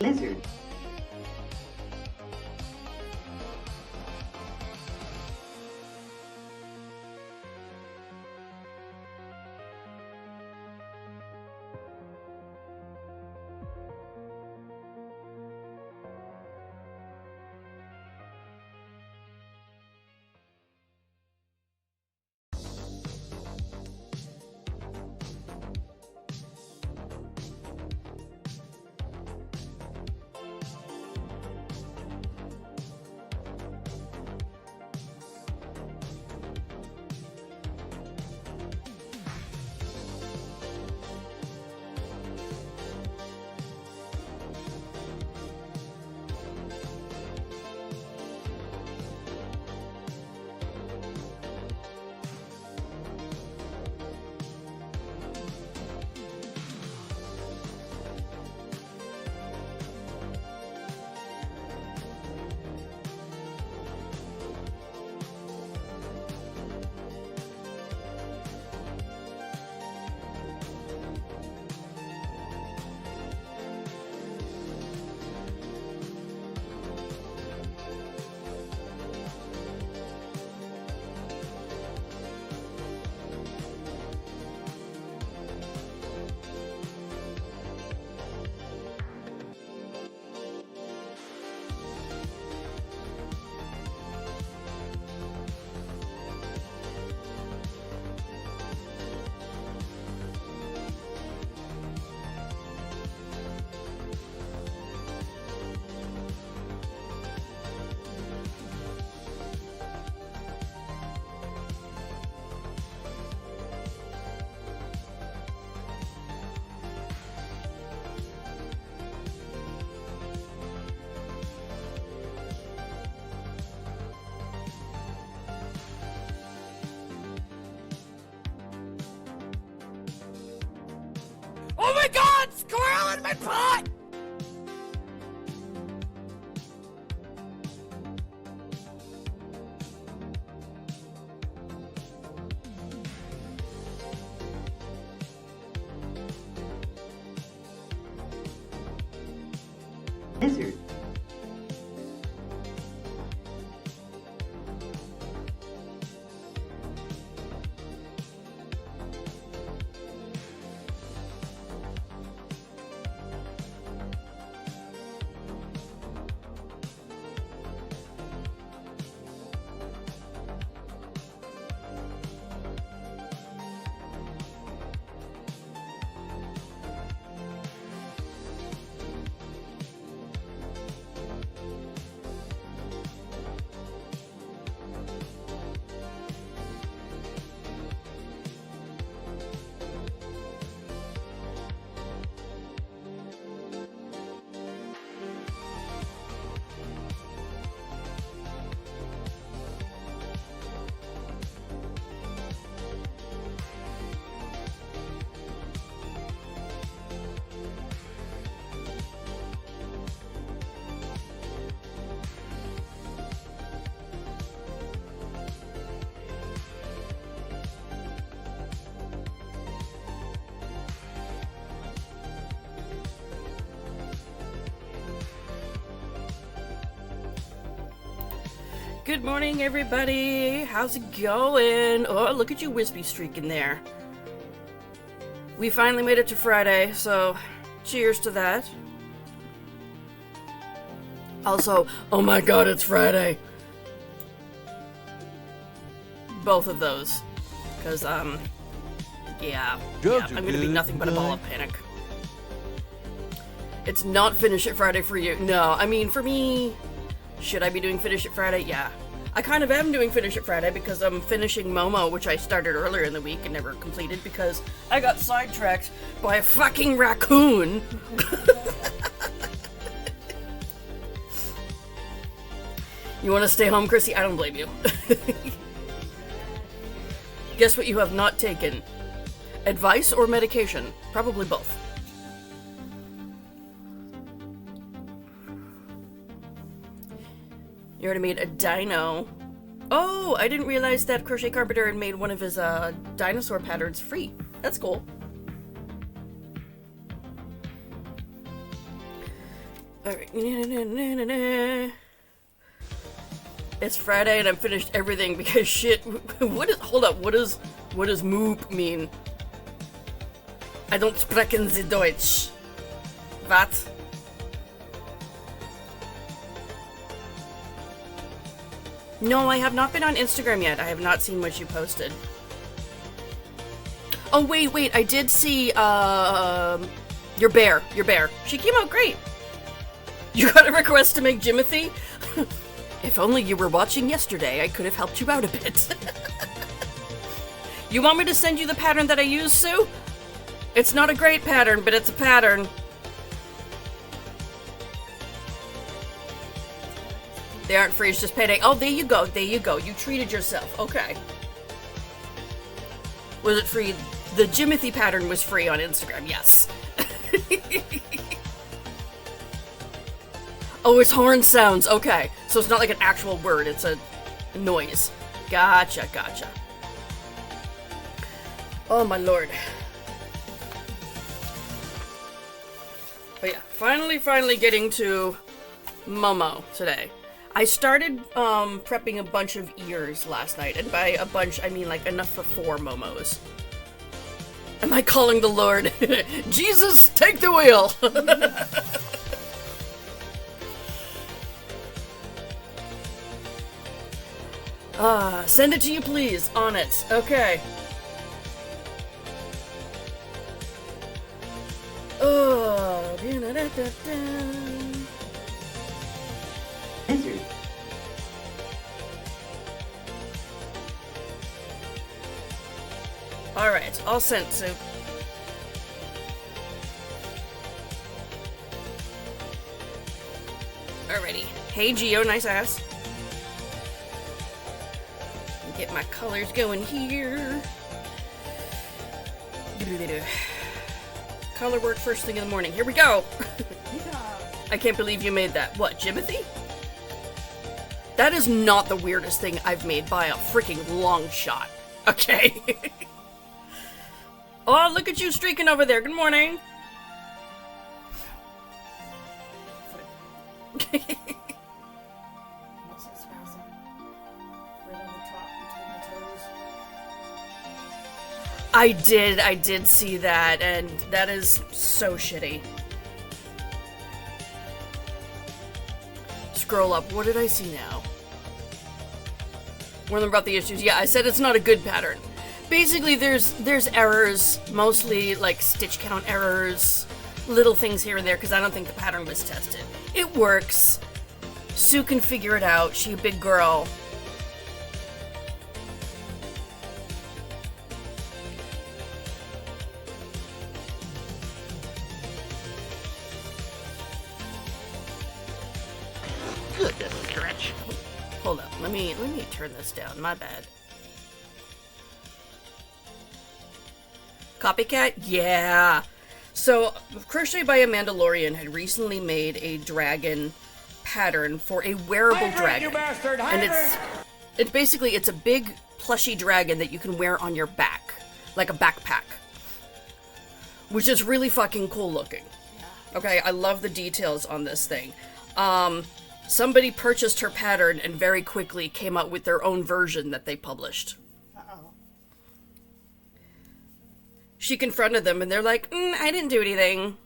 lizard, Oh my god! Squirrel in my pot! lizard, Good morning, everybody. How's it going? Oh, look at you, wispy streak in there. We finally made it to Friday, so cheers to that. Also, oh my god, it's Friday. Both of those. Because, yeah, I'm gonna be nothing but a ball of panic. It's not Finish It Friday for you. No, I mean, for me, should I be doing Finish It Friday? Yeah. I kind of am doing Finish It Friday because I'm finishing Momo, which I started earlier in the week and never completed because I got sidetracked by a fucking raccoon. You want to stay home, Chrissy? I don't blame you. Guess what you have not taken? Advice or medication? Probably both. You already made a dino. Oh, I didn't realize that Crochet Carpenter had made one of his dinosaur patterns free. That's cool. Alright. It's Friday and I've finished everything because shit. Hold up, what does Moop mean? I don't sprechen the Deutsch. What? No, I have not been on Instagram yet. I have not seen what you posted. Oh, wait, I did see, your bear. She came out great. You got a request to make Jimothy? If only you were watching yesterday, I could have helped you out a bit. You want me to send you the pattern that I use, Sue? It's not a great pattern, but it's a pattern. They aren't free, it's just payday. Oh, there you go. You treated yourself. Okay. Was it free? The Jimothy pattern was free on Instagram, yes. Oh, it's horn sounds. Okay. So it's not like an actual word, it's a noise. Gotcha. Oh my lord. But yeah, finally getting to Momo today. I started prepping a bunch of ears last night, and by a bunch I mean like enough for 4 Momos. Am I calling the Lord? Jesus, take the wheel! Send it to you please, on it. Okay. Oh, alright, all sent, Sue. Alrighty. Hey, Geo, nice ass. Get my colors going here. Color work first thing in the morning. Here we go! I can't believe you made that. What, Jimothy? That is not the weirdest thing I've made by a freaking long shot. Okay? Oh, look at you streaking over there. Good morning. I did see that, and that is so shitty. Scroll up. What did I see now? Warn them about the issues. Yeah, I said it's not a good pattern. Basically, there's errors, mostly like stitch count errors, little things here and there, because I don't think the pattern was tested. It works. Sue can figure it out. She's a big girl. Goodness stretch. Hold up. Let me turn this down. My bad. Copycat? Yeah. So, Crochet by a Mandalorian had recently made a dragon pattern for a wearable dragon. You bastard! And it's basically a big plushy dragon that you can wear on your back, like a backpack, which is really fucking cool looking. Okay, I love the details on this thing. Somebody purchased her pattern and very quickly came out with their own version that they published. She confronted them, and they're like, I didn't do anything.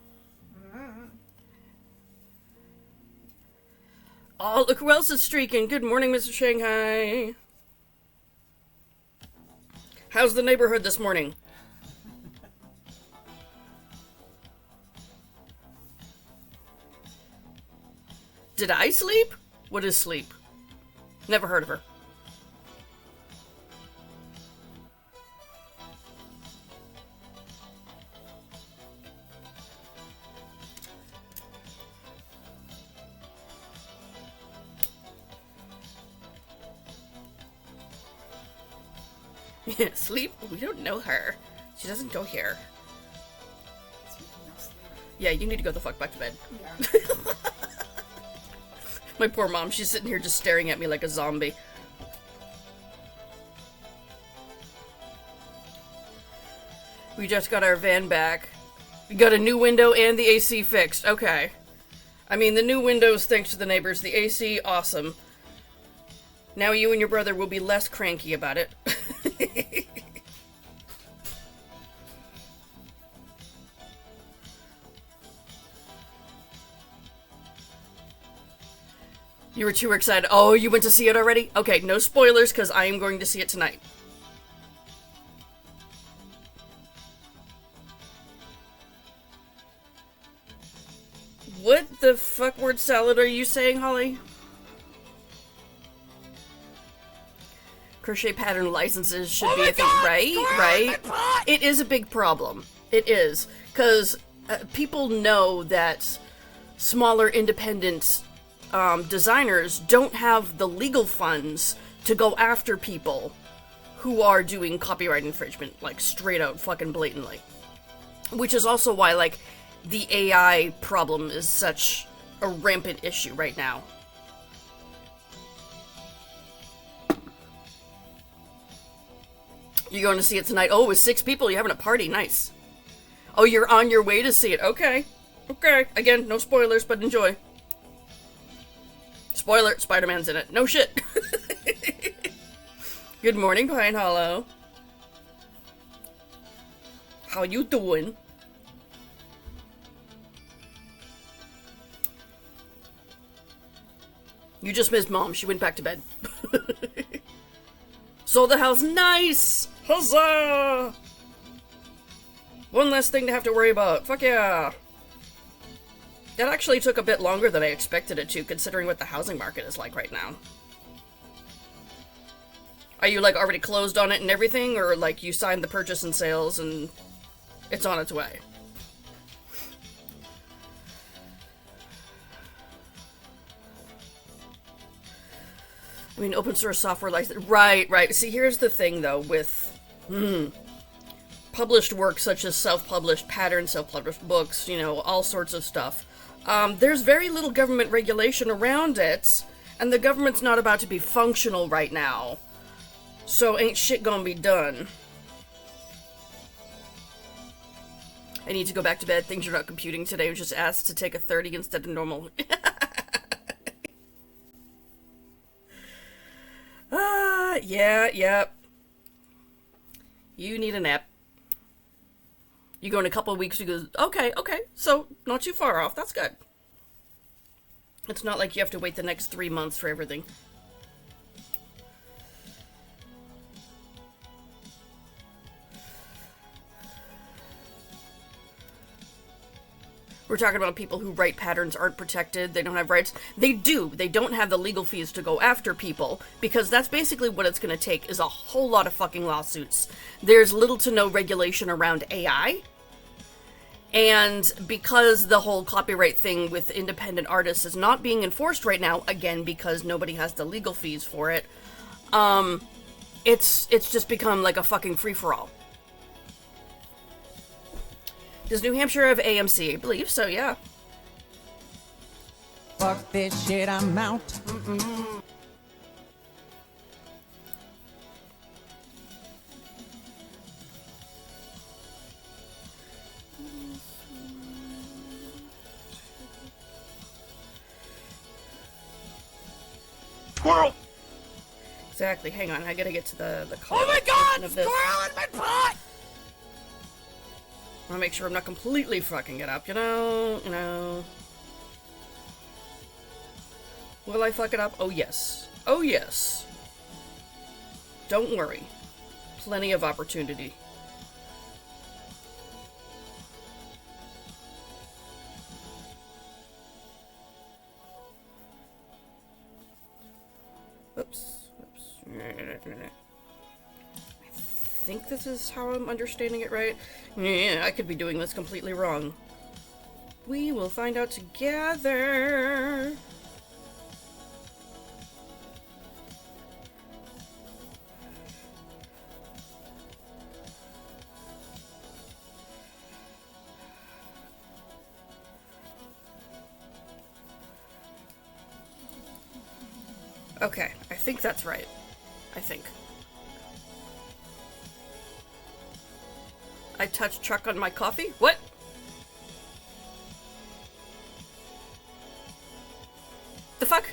Oh, look who else is streaking. Good morning, Mr. Shanghai. How's the neighborhood this morning? Did I sleep? What is sleep? Never heard of her. Sleep? We don't know her. She doesn't go here. Yeah, you need to go the fuck back to bed. Yeah. My poor mom, she's sitting here just staring at me like a zombie. We just got our van back. We got a new window and the AC fixed. Okay. I mean, the new windows, thanks to the neighbors. The AC, awesome. Now you and your brother will be less cranky about it. You were too excited. Oh, you went to see it already? Okay, no spoilers, because I am going to see it tonight. What the fuck word salad are you saying, Holly? Crochet pattern licenses should be a thing, right? It is a big problem. It is. Because people know that smaller independent designers don't have the legal funds to go after people who are doing copyright infringement, like, straight out fucking blatantly. Which is also why, like, the AI problem is such a rampant issue right now. You going to see it tonight? Oh, with 6 people, you're having a party. Nice. Oh, you're on your way to see it. Okay. Okay. Again, no spoilers, but enjoy. Spoiler, Spider-Man's in it. No shit. Good morning, Pine Hollow. How you doing? You just missed Mom. She went back to bed. Sold the house. Nice! Huzzah! One less thing to have to worry about. Fuck yeah! That actually took a bit longer than I expected it to, considering what the housing market is like right now. Are you, like, already closed on it and everything? Or, like, you signed the purchase and sales and it's on its way? I mean, open source software license. Right. See, here's the thing, though, with published works such as self-published patterns, self-published books, you know, all sorts of stuff. There's very little government regulation around it, and the government's not about to be functional right now. So ain't shit gonna be done. I need to go back to bed. Things are not computing today. I was just asked to take a 30 instead of normal. Yeah. You need a nap. You go in a couple of weeks, he goes, okay, so not too far off, that's good. It's not like you have to wait the next 3 months for everything. We're talking about people who write patterns aren't protected, they don't have rights. They do. They don't have the legal fees to go after people, because that's basically what it's going to take, is a whole lot of fucking lawsuits. There's little to no regulation around AI, and because the whole copyright thing with independent artists is not being enforced right now, again, because nobody has the legal fees for it, it's just become like a fucking free-for-all. Does New Hampshire have AMC? I believe so, yeah. Fuck this shit, I'm out. Squirrel! Exactly, hang on, I gotta get to the Oh my god! of this. Squirrel in my pot! I wanna make sure I'm not completely fucking it up, you know. Will I fuck it up? Oh yes. Oh yes. Don't worry. Plenty of opportunity. Oops. I think this is how I'm understanding it right. Yeah, I could be doing this completely wrong. We will find out together. Okay, I think that's right. I think. I touched Chuck on my coffee? What? The fuck?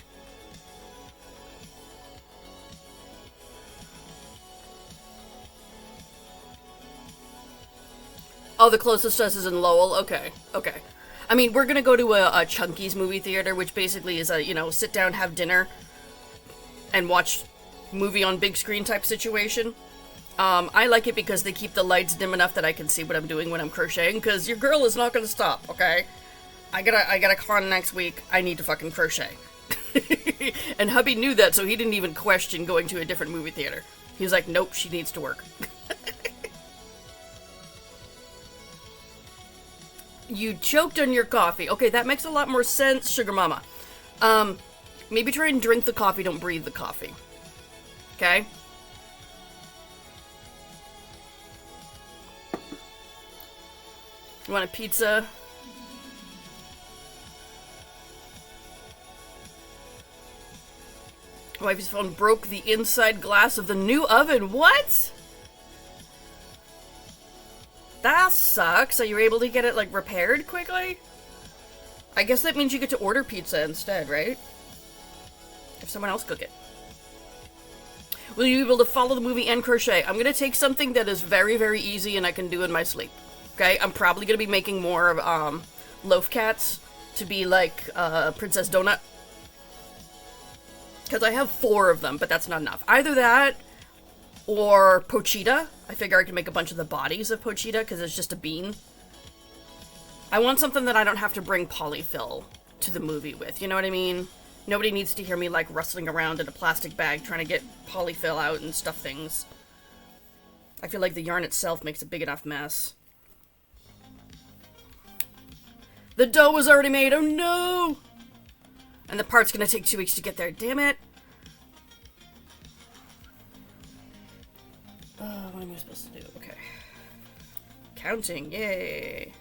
Oh, the closest to us is in Lowell? Okay, okay. I mean, we're gonna go to a Chunky's movie theater, which basically is a, you know, sit down, have dinner, and watch movie on big screen type situation. I like it because they keep the lights dim enough that I can see what I'm doing when I'm crocheting, because your girl is not gonna stop, okay? I got a con next week, I need to fucking crochet. And hubby knew that, so he didn't even question going to a different movie theater. He was like, nope, she needs to work. You choked on your coffee. Okay, that makes a lot more sense, Sugar Mama. Maybe try and drink the coffee, don't breathe the coffee. Okay? You want a pizza? Wifey's phone broke the inside glass of the new oven. What? That sucks. So you're able to get it, like, repaired quickly? I guess that means you get to order pizza instead, right? Have someone else cook it. Will you be able to follow the movie and crochet? I'm gonna take something that is very, very easy and I can do in my sleep. Okay? I'm probably gonna be making more of, loaf cats to be like, Princess Donut. Because I have 4 of them, but that's not enough. Either that, or pochita. I figure I can make a bunch of the bodies of pochita, because it's just a bean. I want something that I don't have to bring polyfill to the movie with, you know what I mean? Nobody needs to hear me, like, rustling around in a plastic bag trying to get polyfill out and stuff things. I feel like the yarn itself makes a big enough mess. The dough was already made, oh no! And the part's gonna take 2 weeks to get there, damn it! What am I supposed to do? Okay. Counting, yay!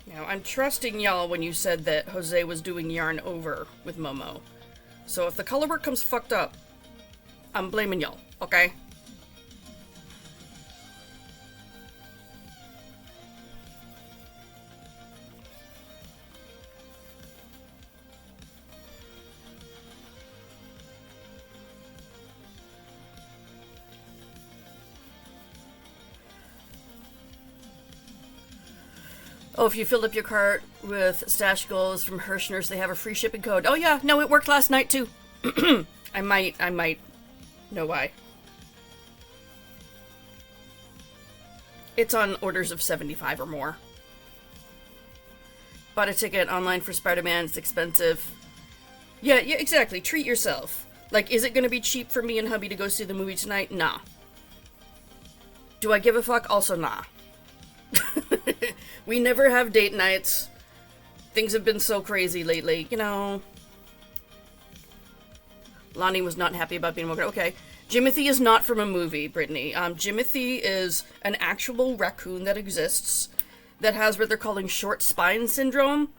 Now, I'm trusting y'all when you said that Jose was doing yarn over with Momo. So if the color work comes fucked up, I'm blaming y'all, okay? Oh, if you filled up your cart with stash goals from Hirschner's, they have a free shipping code. Oh yeah, no, it worked last night too. I might know why. It's on orders of 75 or more. Bought a ticket online for Spider-Man, it's expensive. Yeah, exactly, treat yourself. Like, is it gonna be cheap for me and hubby to go see the movie tonight? Nah. Do I give a fuck? Also nah. We never have date nights. Things have been so crazy lately, you know. Lonnie was not happy about being woken. Okay. Jimothy is not from a movie, Brittany. Jimothy is an actual raccoon that exists that has what they're calling short spine syndrome.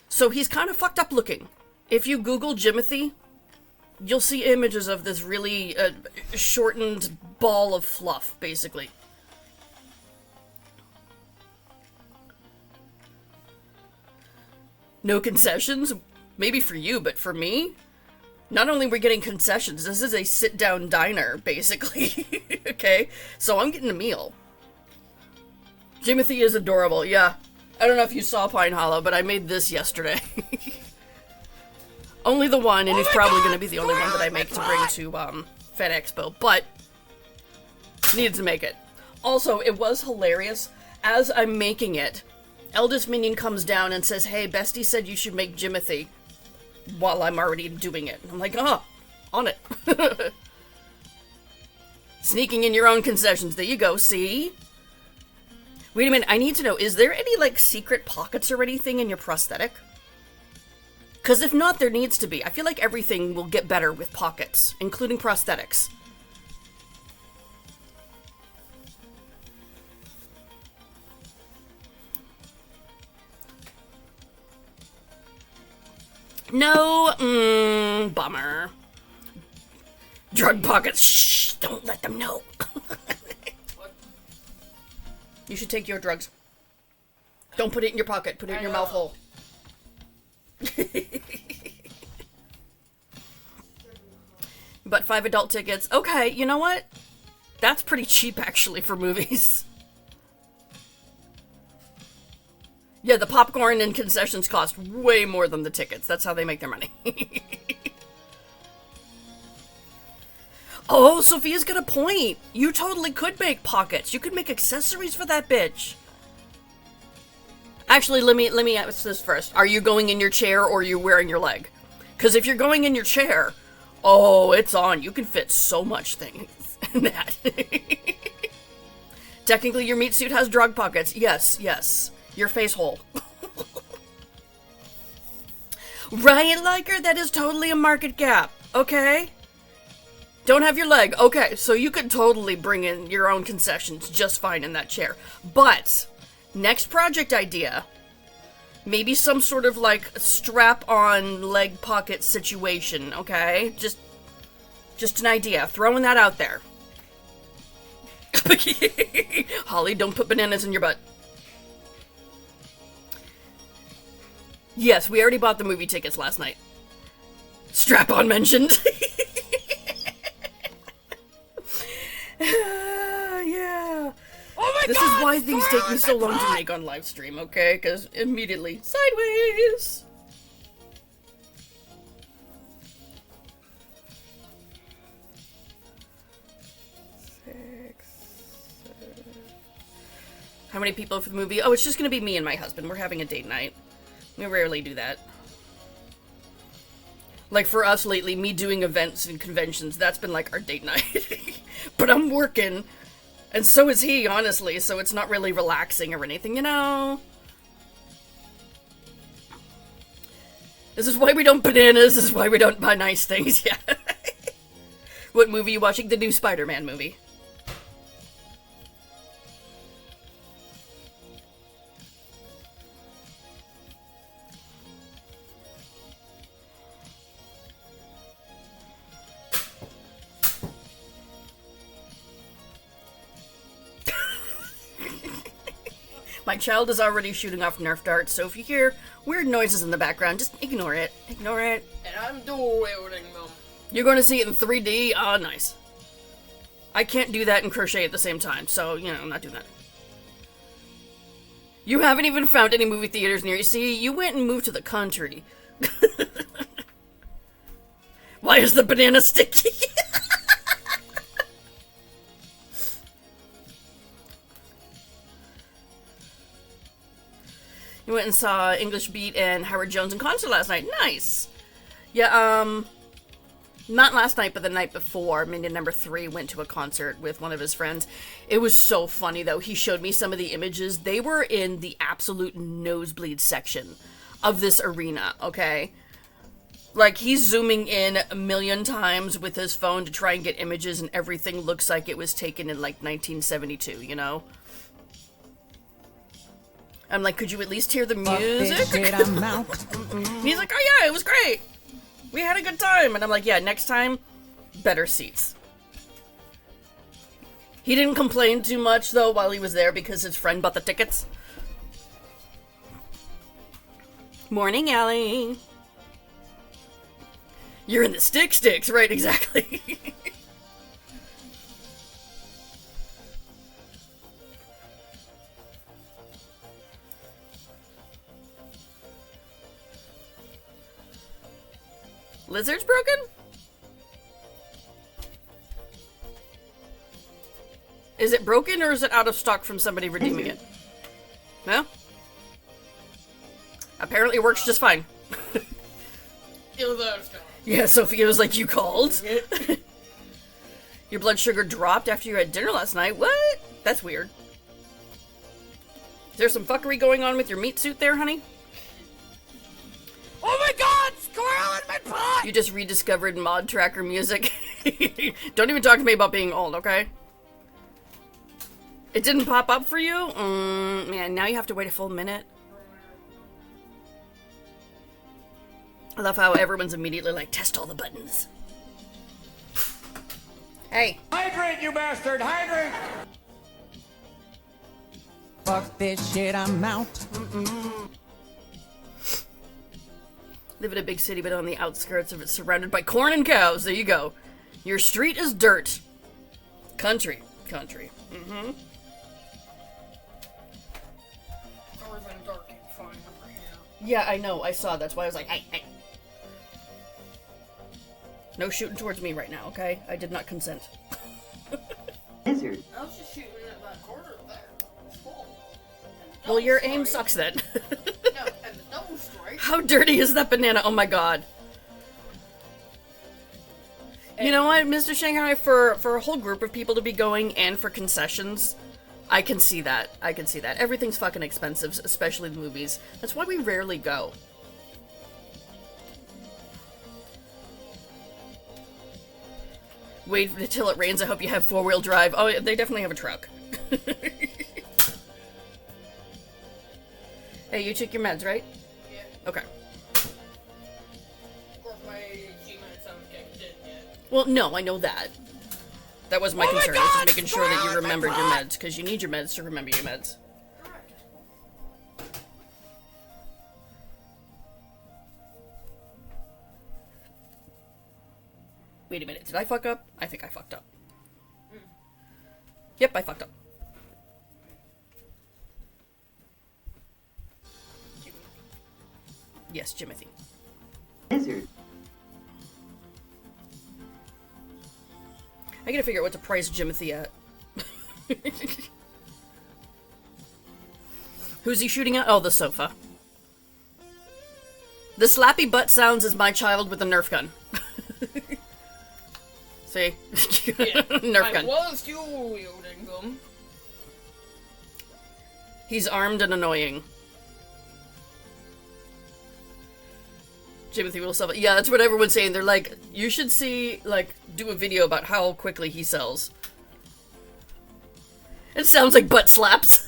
So he's kind of fucked up looking. If you Google Jimothy, you'll see images of this really shortened ball of fluff, basically. No concessions? Maybe for you, but for me? Not only are we getting concessions, this is a sit-down diner, basically. Okay? So I'm getting a meal. Jimothy is adorable, yeah. I don't know if you saw Pine Hollow, but I made this yesterday. Only the one, and he's probably going to be the only one that I make to bring to Fed Expo, but needed to make it. Also, it was hilarious. As I'm making it, eldest minion comes down and says, hey, Bestie said you should make Jimothy, while I'm already doing it. I'm like, oh, on it. Sneaking in your own concessions. There you go, see? Wait a minute, I need to know, is there any, like, secret pockets or anything in your prosthetic? Because if not, there needs to be. I feel like everything will get better with pockets, including prosthetics. No, bummer. Drug pockets, shh. Don't let them know. You should take your drugs. Don't put it in your pocket. Put it in your mouth hole. But 5 adult tickets. Okay, you know what? That's pretty cheap, actually, for movies. Yeah, the popcorn and concessions cost way more than the tickets. That's how they make their money. Oh, Sophia's got a point. You totally could make pockets. You could make accessories for that bitch. Actually, let me ask this first. Are you going in your chair or are you wearing your leg? Because if you're going in your chair, oh, it's on. You can fit so much things in that. Technically, your meat suit has drug pockets. Yes, yes. Your face hole. Right, Liker? That is totally a market gap. Okay? Don't have your leg. Okay, so you could totally bring in your own concessions just fine in that chair. But, next project idea. Maybe some sort of, like, strap-on leg pocket situation, okay? Just an idea. Throwing that out there. Holly, don't put bananas in your butt. Yes, we already bought the movie tickets last night. Strap-on mentioned. Yeah. Oh my This God, is why things take me so long to pot! make on live stream, okay? Because immediately, sideways. How many people for the movie? Oh, it's just gonna be me and my husband. We're having a date night. We rarely do that. Like, for us lately, me doing events and conventions, that's been like our date night. But I'm working, and so is he, honestly, so it's not really relaxing or anything, you know? This is why we don't bananas, this is why we don't buy nice things, yeah. What movie are you watching? The new Spider-Man movie. My child is already shooting off Nerf darts, so if you hear weird noises in the background, just ignore it. Ignore it. And I'm dual wielding them. You're going to see it in 3D? Oh, nice. I can't do that and crochet at the same time, so, you know, I'm not doing that. You haven't even found any movie theaters near you. See, you went and moved to the country. Why is the banana sticky? You went and saw English Beat and Howard Jones in concert last night. Nice. Yeah, not last night, but the night before, Minion number 3 went to a concert with one of his friends. It was so funny, though. He showed me some of the images. They were in the absolute nosebleed section of this arena, okay? Like, he's zooming in a million times with his phone to try and get images, and everything looks like it was taken in, like, 1972, you know? I'm like, could you at least hear the music? He's like, oh yeah, it was great. We had a good time. And I'm like, yeah, next time, better seats. He didn't complain too much, though, while he was there because his friend bought the tickets. Morning, Allie. You're in the sticks, right, exactly. Lizard's broken? Is it broken or is it out of stock from somebody redeeming it? No? Apparently it works just fine. It was out of stock. Yeah, Sophia was like, you called? Your blood sugar dropped after you had dinner last night? What? That's weird. Is there some fuckery going on with your meat suit there, honey? Oh my God, squirrel in my pot! You just rediscovered mod tracker music. Don't even talk to me about being old, okay? It didn't pop up for you? Man, now you have to wait a full minute. I love how everyone's immediately like, test all the buttons. Hey. Hydrate, you bastard! Hydrate! Fuck this shit, I'm out. Live in a big city, but on the outskirts of it, surrounded by corn and cows. There you go. Your street is dirt. Country. Country. Mm-hmm. Always in dark and fine over here. Yeah, I know. I saw. That's why I was like, hey. No shooting towards me right now, okay? I did not consent. Lizard. I was just shooting at that corner there. It's full. Well, your aim sucks then. No, and the double strike. How dirty is that banana? Oh my god. You know what, Mr. Shanghai, for a whole group of people to be going and for concessions, I can see that. I can see that. Everything's fucking expensive, especially the movies. That's why we rarely go. Wait until it rains. I hope you have four-wheel drive. Oh, they definitely have a truck. Hey, you took your meds, right? Yeah. Okay. Of course, my G-Meds haven't kicked in yet. Well, no, I know that. That was my Oh my concern. Was just God, making sure that you squirrel in my remembered your butt! meds, because you need your meds to remember your meds. Correct. Wait a minute, did I fuck up? I think I fucked up. Yep, I fucked up. Yes, Jimothy. Lizard. I gotta figure out what to price Jimothy at. Who's he shooting at? Oh, the sofa. The slappy butt sounds is my child with a Nerf gun. See? Nerf gun. I was dual wielding them. He's armed and annoying. Jimothy will sell it. Yeah, that's what everyone's saying. They're like, you should see, like, do a video about how quickly he sells. It sounds like butt slaps.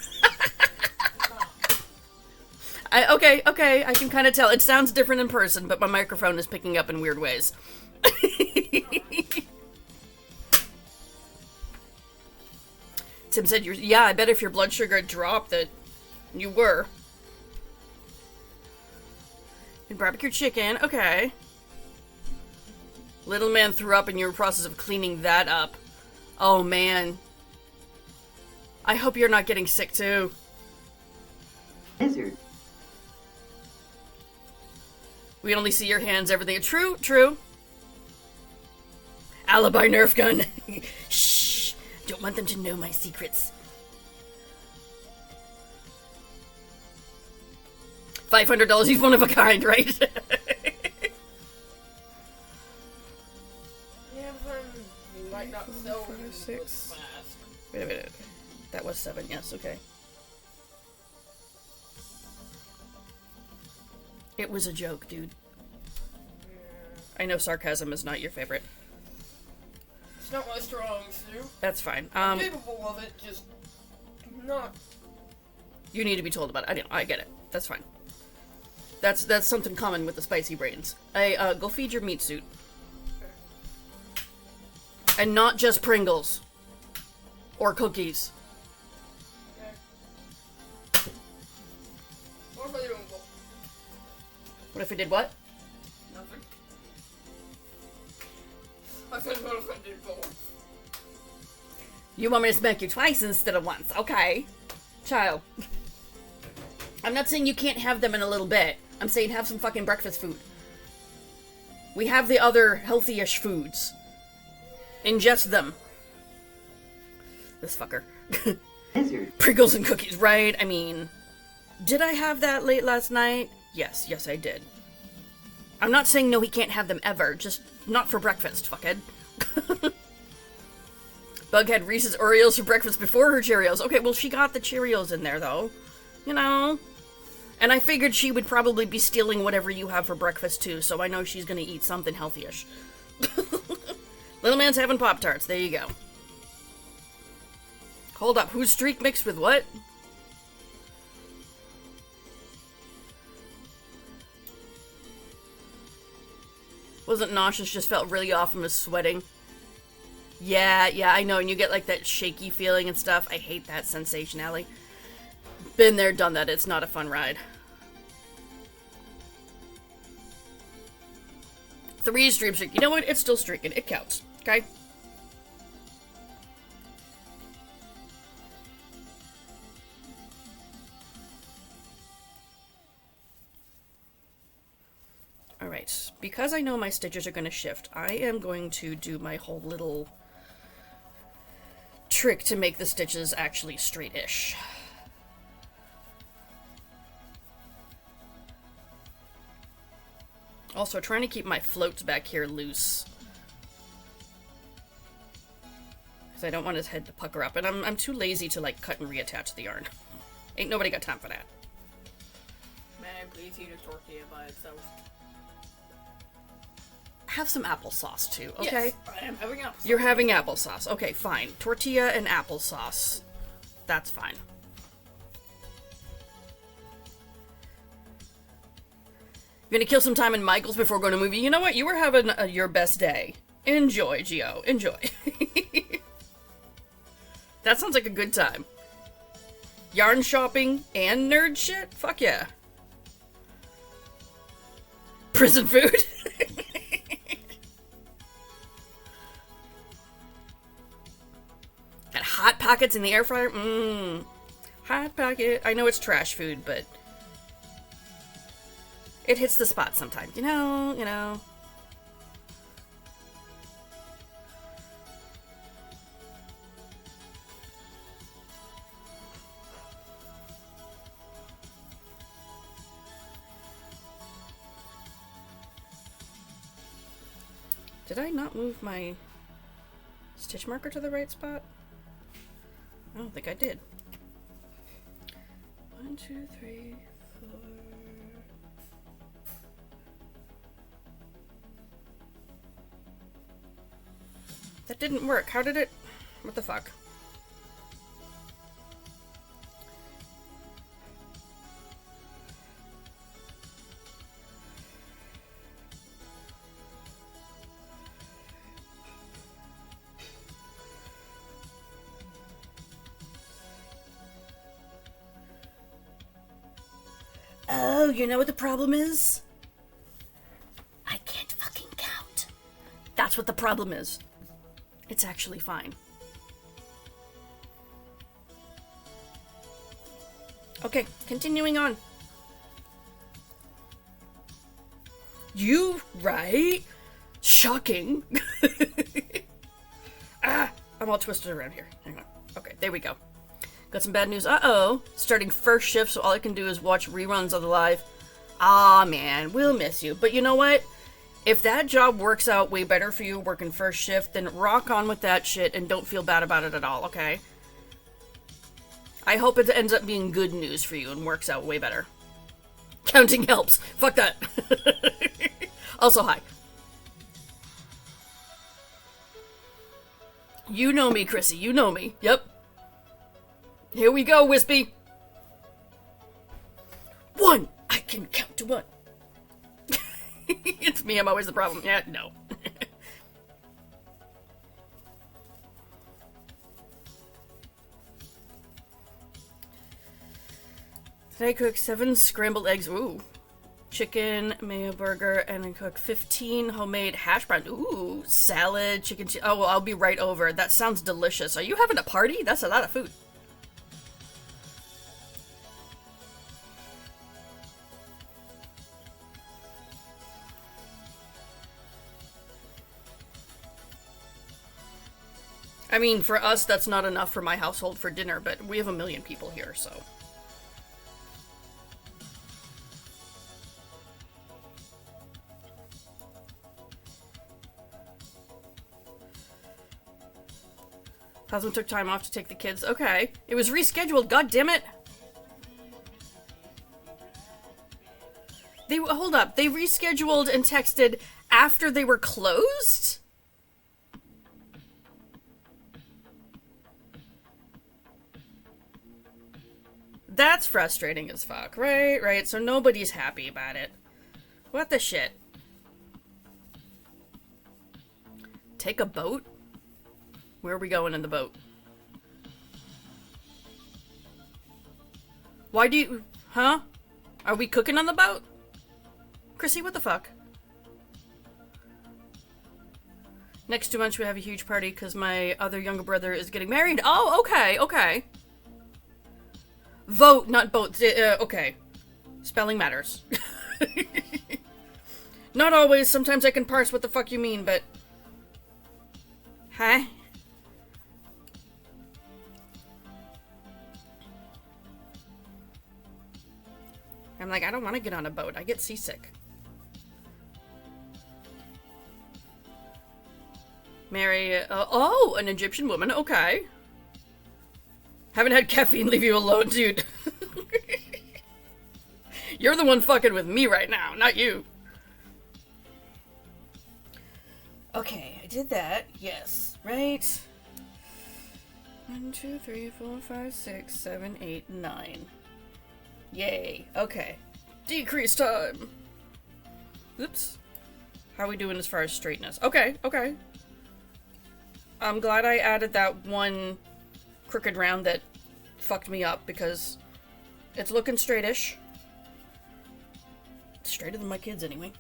Okay, I can kind of tell. It sounds different in person, but my microphone is picking up in weird ways. Tim said, yeah, I bet if your blood sugar had dropped that you were. And barbecue chicken, okay. Little man threw up and you were in the process of cleaning that up. Oh, man. I hope you're not getting sick, too. Lizard. We only see your hands, everything. True, true. Alibi Nerf gun. Shh. Don't want them to know my secrets. $500, he's one of a kind, right? Yeah, but you might not sell them 6. fast. Wait a minute. That was 7, yes, okay. It was a joke, dude. I know sarcasm is not your favorite. It's not my strong suit. That's fine. I'm capable of it, just not. You need to be told about it. I get it. That's fine. That's something common with the spicy brains. Go feed your meat suit. And not just Pringles. Or cookies. Okay. What if I don't go? What if I did what? Nothing. I said, what if I did both? You want me to smack you twice instead of once. Okay. Child. I'm not saying you can't have them in a little bit. I'm saying have some fucking breakfast food. We have the other healthy-ish foods. Ingest them. This fucker. Lizard. Pringles and cookies, right? I mean, did I have that late last night? Yes, I did. I'm not saying no, he can't have them ever. Just not for breakfast, fuckhead. Bug had Reese's Oreos for breakfast before her Cheerios. Okay, well, she got the Cheerios in there, though. You know? And I figured she would probably be stealing whatever you have for breakfast, too, so I know she's gonna eat something healthy-ish. Little man's having Pop-Tarts. There you go. Hold up. Who's streak mixed with what? Wasn't nauseous, just felt really off and was sweating. Yeah, I know, and you get like that shaky feeling and stuff. I hate that sensation, Allie. Been there, done that. It's not a fun ride. 3 stream streak. You know what? It's still streaking. It counts. Okay? Alright. Because I know my stitches are going to shift, I am going to do my whole little trick to make the stitches actually straight-ish. Also, trying to keep my floats back here loose. Because I don't want his head to pucker up. And I'm too lazy to, like, cut and reattach the yarn. Ain't nobody got time for that. May I please eat a tortilla by itself? Have some applesauce, too, okay? Yes, I am having applesauce. You're having applesauce. Okay, fine. Tortilla and applesauce. That's fine. You're gonna kill some time in Michael's before going to movie. You know what? You were having your best day. Enjoy, Gio. Enjoy. That sounds like a good time. Yarn shopping and nerd shit? Fuck yeah. Prison food. Got Hot Pockets in the air fryer? Mmm. Hot Pocket. I know it's trash food, but it hits the spot sometimes. You know. Did I not move my stitch marker to the right spot? I don't think I did. 1, 2, 3, 4. That didn't work. How did it? What the fuck? Oh, you know what the problem is? I can't fucking count. That's what the problem is. It's actually fine. Okay, continuing on. You right? Shocking. Ah, I'm all twisted around here. Hang on. Okay, there we go. Got some bad news. Uh-oh. Starting first shift, so all I can do is watch reruns of the live. Ah, man, we'll miss you. But you know what? If that job works out way better for you working first shift, then rock on with that shit and don't feel bad about it at all, okay? I hope it ends up being good news for you and works out way better. Counting helps. Fuck that. Also, hi. You know me, Chrissy. You know me. Yep. Here we go, Wispy. 1. I can count to 1. It's me. I'm always the problem. Yeah, no. Today I cooked 7 scrambled eggs. Ooh. Chicken, mayo burger, and I cooked 15 homemade hash browns. Ooh. Salad, chicken cheese. Oh, well, I'll be right over. That sounds delicious. Are you having a party? That's a lot of food. I mean, for us, that's not enough for my household for dinner, but we have 1 million people here, so. Husband took time off to take the kids. Okay. It was rescheduled, god damn it! Hold up, they rescheduled and texted after they were closed? That's frustrating as fuck, right? So nobody's happy about it. What the shit? Take a boat? Where are we going in the boat? Why do you... Huh? Are we cooking on the boat? Chrissy, what the fuck? Next 2 months we have a huge party because my other younger brother is getting married. Oh, okay, okay. Vote, not boat. Okay. Spelling matters. Not always. Sometimes I can parse what the fuck you mean, but... Huh? I'm like, I don't want to get on a boat. I get seasick. Marry, oh, an Egyptian woman. Okay. Haven't had caffeine, leave you alone, dude. You're the one fucking with me right now, not you. Okay, I did that. Yes, right? 1, 2, 3, 4, 5, 6, 7, 8, 9. Yay. Okay. Decrease time. Oops. How are we doing as far as straightness? Okay, okay. I'm glad I added that one crooked round that fucked me up because it's looking straightish. Straighter than my kids anyway.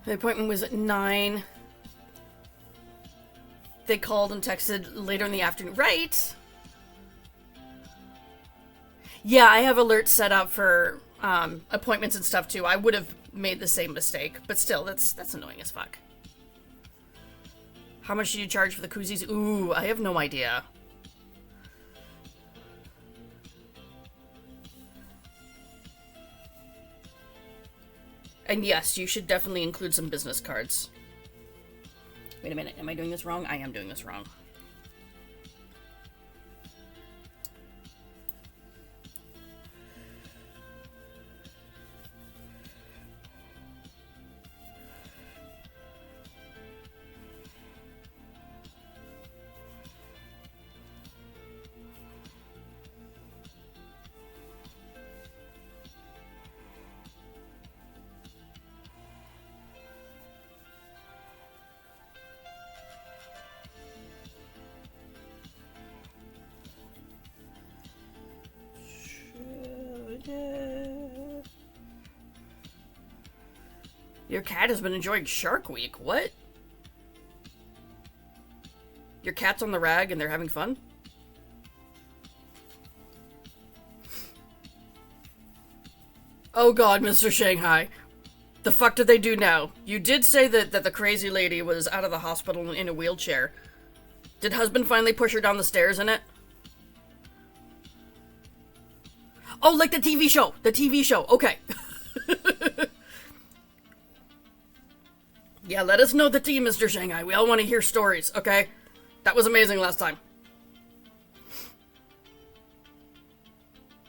The appointment was at 9. They called and texted later in the afternoon. Right! Yeah, I have alerts set up for appointments and stuff too. I would have made the same mistake, but still, that's annoying as fuck. How much did you charge for the koozies? Ooh, I have no idea. And yes, you should definitely include some business cards. Wait a minute, am I doing this wrong? I am doing this wrong. Your cat has been enjoying Shark Week. What? Your cat's on the rag and they're having fun? Oh god, Mr. Shanghai. The fuck did they do now? You did say that the crazy lady was out of the hospital in a wheelchair. Did husband finally push her down the stairs in it? Oh, like the TV show. The TV show. Okay. Yeah, let us know the tea, Mr. Shanghai. We all want to hear stories, okay? That was amazing last time.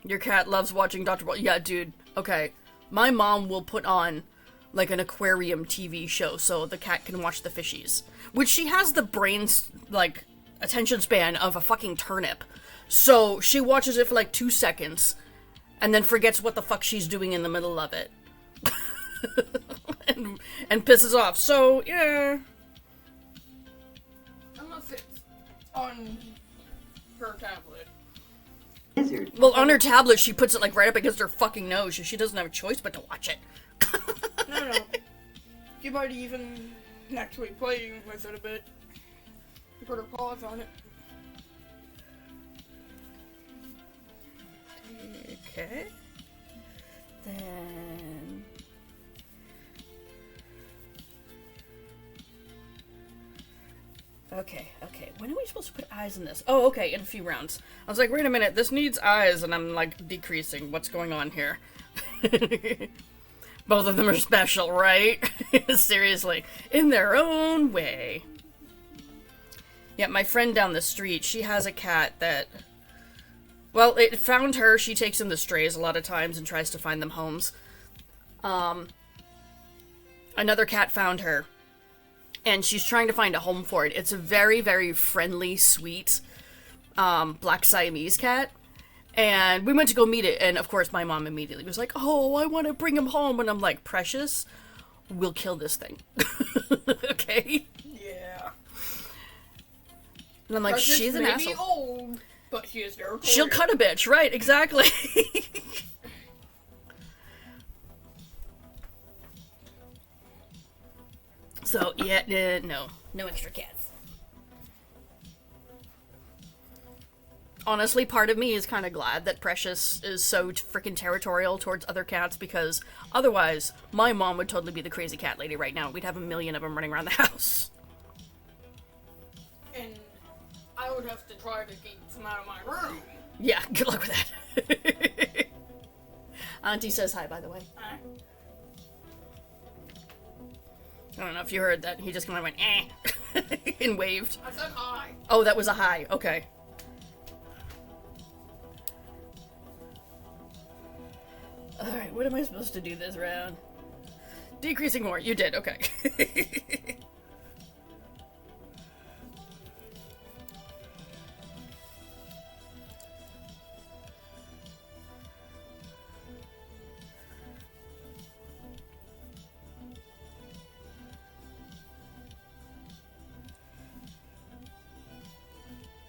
Your cat loves watching Dr. Ball. Yeah, dude. Okay. My mom will put on, like, an aquarium TV show so the cat can watch the fishies. Which she has the brain's, like, attention span of a fucking turnip. So she watches it for, like, 2 seconds and then forgets what the fuck she's doing in the middle of it. and pisses off. So, yeah. Unless it's on her tablet. Lizard. Well, on her tablet, she puts it, like, right up against her fucking nose, so she doesn't have a choice but to watch it. No. You might even actually play with it a bit. You put her paws on it. Okay. Then... Okay. When are we supposed to put eyes in this? Oh, okay, in a few rounds. I was like, wait a minute, this needs eyes, and I'm, like, decreasing. What's going on here? Both of them are special, right? Seriously. In their own way. Yeah, my friend down the street, she has a cat that... Well, it found her. She takes in the strays a lot of times and tries to find them homes. Another cat found her. And she's trying to find a home for it. It's a very, very friendly, sweet, black Siamese cat. And we went to go meet it, and of course my mom immediately was like, oh, I want to bring him home. And I'm like, Precious, we'll kill this thing. Okay? Yeah. And I'm like, Precious she's an may asshole. be old, but she is very She'll cut a bitch, right, exactly. So, yeah, no extra cats. Honestly, part of me is kind of glad that Precious is so freaking territorial towards other cats, because otherwise, my mom would totally be the crazy cat lady right now. We'd have a million of them running around the house. And I would have to try to keep some out of my room. Yeah, good luck with that. Auntie says hi, by the way. I don't know if you heard that. He just kind of went, eh, and waved. I said hi. Oh, that was a hi. Okay. Alright, what am I supposed to do this round? Decreasing more. You did, okay.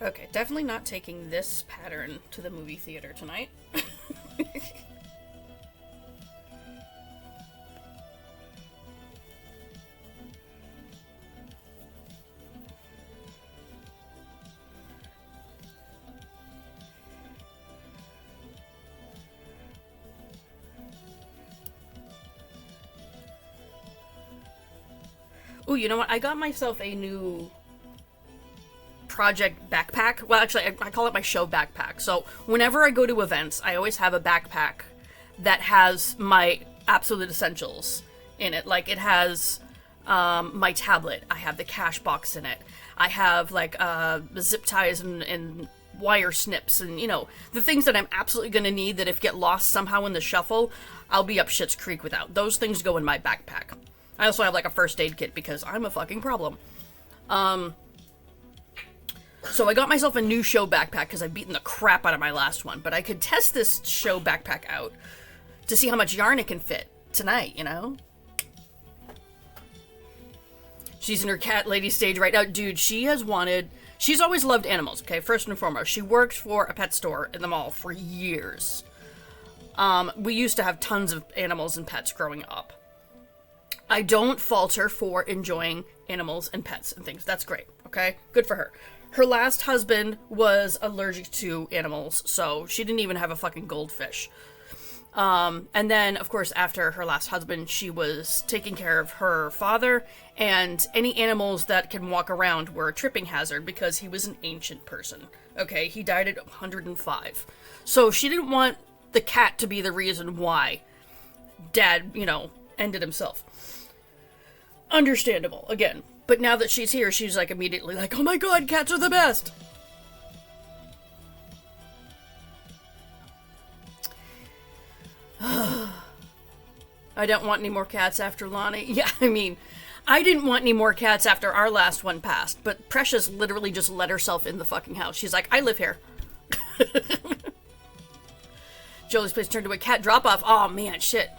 Okay, definitely not taking this pattern to the movie theater tonight. Ooh, you know what? I got myself a new project backpack. Well, actually, I call it my show backpack. So whenever I go to events, I always have a backpack that has my absolute essentials in it. Like, it has my tablet. I have the cash box in it. I have, like, zip ties and wire snips and, you know, the things that I'm absolutely going to need that if get lost somehow in the shuffle, I'll be up shit's creek without. Those things go in my backpack. I also have, like, a first aid kit because I'm a fucking problem. So I got myself a new show backpack because I've beaten the crap out of my last one. But I could test this show backpack out to see how much yarn it can fit tonight, you know? She's in her cat lady stage right now. Dude, she's always loved animals, okay? First and foremost. She worked for a pet store in the mall for years. We used to have tons of animals and pets growing up. I don't fault her for enjoying animals and pets and things. That's great, okay? Good for her. Her last husband was allergic to animals, so she didn't even have a fucking goldfish. And then, of course, after her last husband, she was taking care of her father, and any animals that can walk around were a tripping hazard because he was an ancient person. Okay, he died at 105. So she didn't want the cat to be the reason why Dad, you know, ended himself. Understandable, again. But now that she's here, she's like immediately like, oh my god, cats are the best! I don't want any more cats after Lonnie. Yeah, I mean, I didn't want any more cats after our last one passed, but Precious literally just let herself in the fucking house. She's like, I live here. Jolie's place turned to a cat drop-off. Oh man, shit.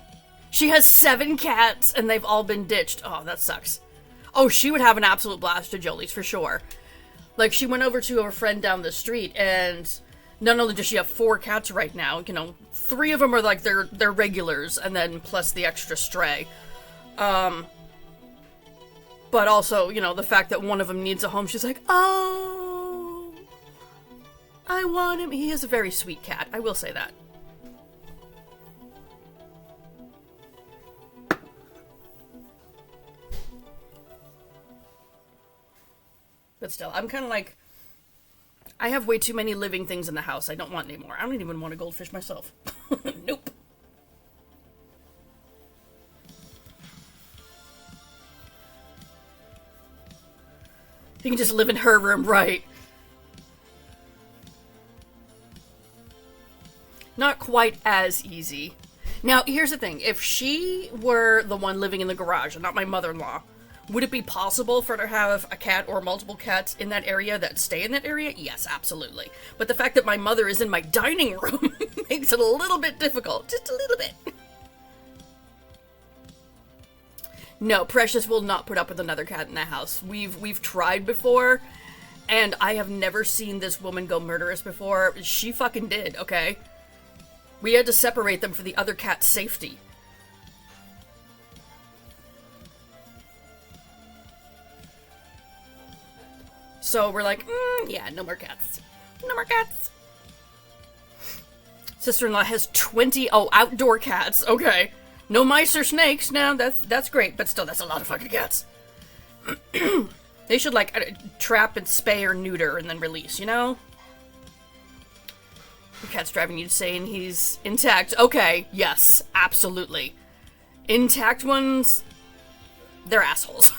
She has 7 cats, and they've all been ditched. Oh, that sucks. Oh, she would have an absolute blast to Jolie's, for sure. Like, she went over to her friend down the street, and not only does she have 4 cats right now, you know, 3 of them are, like, they're regulars, and then plus the extra stray. But also, you know, the fact that one of them needs a home, she's like, oh, I want him. He is a very sweet cat, I will say that. But still, I'm kind of like, I have way too many living things in the house. I don't want any more. I don't even want a goldfish myself. Nope. You can just live in her room, right? Not quite as easy. Now, here's the thing. If she were the one living in the garage and not my mother-in-law, Would it be possible for her to have a cat or multiple cats in that area that stay in that area? Yes, absolutely. But the fact that my mother is in my dining room makes it a little bit difficult. Just a little bit. No, Precious will not put up with another cat in the house. We've tried before, and I have never seen this woman go murderous before. She fucking did, okay? We had to separate them for the other cat's safety. So we're like, yeah, no more cats. No more cats. Sister-in-law has 20, outdoor cats. Okay. No mice or snakes. No, that's great, but still, that's a lot of fucking cats. They should, like, trap and spay or neuter and then release, you know? The cat's driving you insane. He's intact. Okay, yes, absolutely. Intact ones, they're assholes.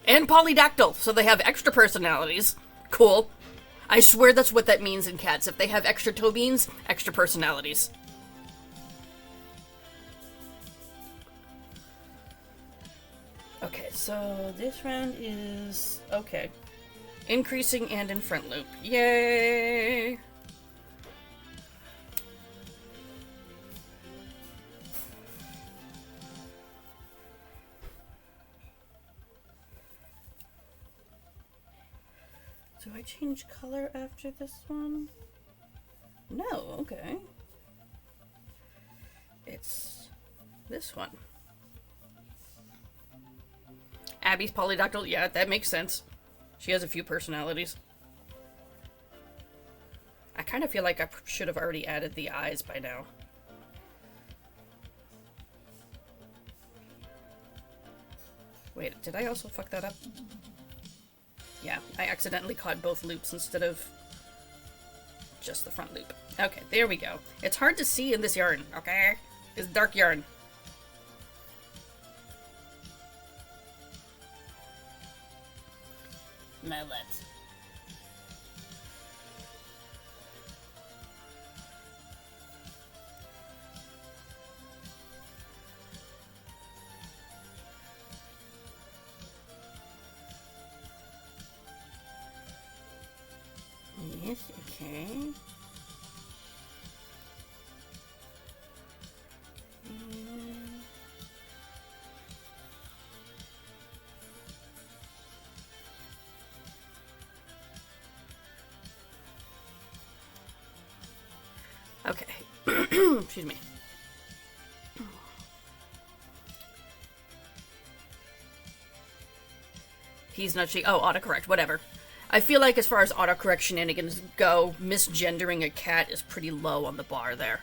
And polydactyl, so they have extra personalities. Cool. I swear that's what that means in cats. If they have extra toe beans, extra personalities. Okay, so this round is... okay. Increasing and in front loop. Yay! Do I change color after this one? No, okay. It's this one. Abby's polydactyl, yeah, that makes sense. She has a few personalities. I kind of feel like I should have already added the eyes by now. Wait, did I also fuck that up? Yeah, I accidentally caught both loops instead of just the front loop. Okay, there we go. It's hard to see in this yarn, okay? It's dark yarn. Now let's. Yes, okay. Okay. Excuse me. He's not she. Oh, autocorrect. Whatever. I feel like as far as autocorrect shenanigans go, misgendering a cat is pretty low on the bar there.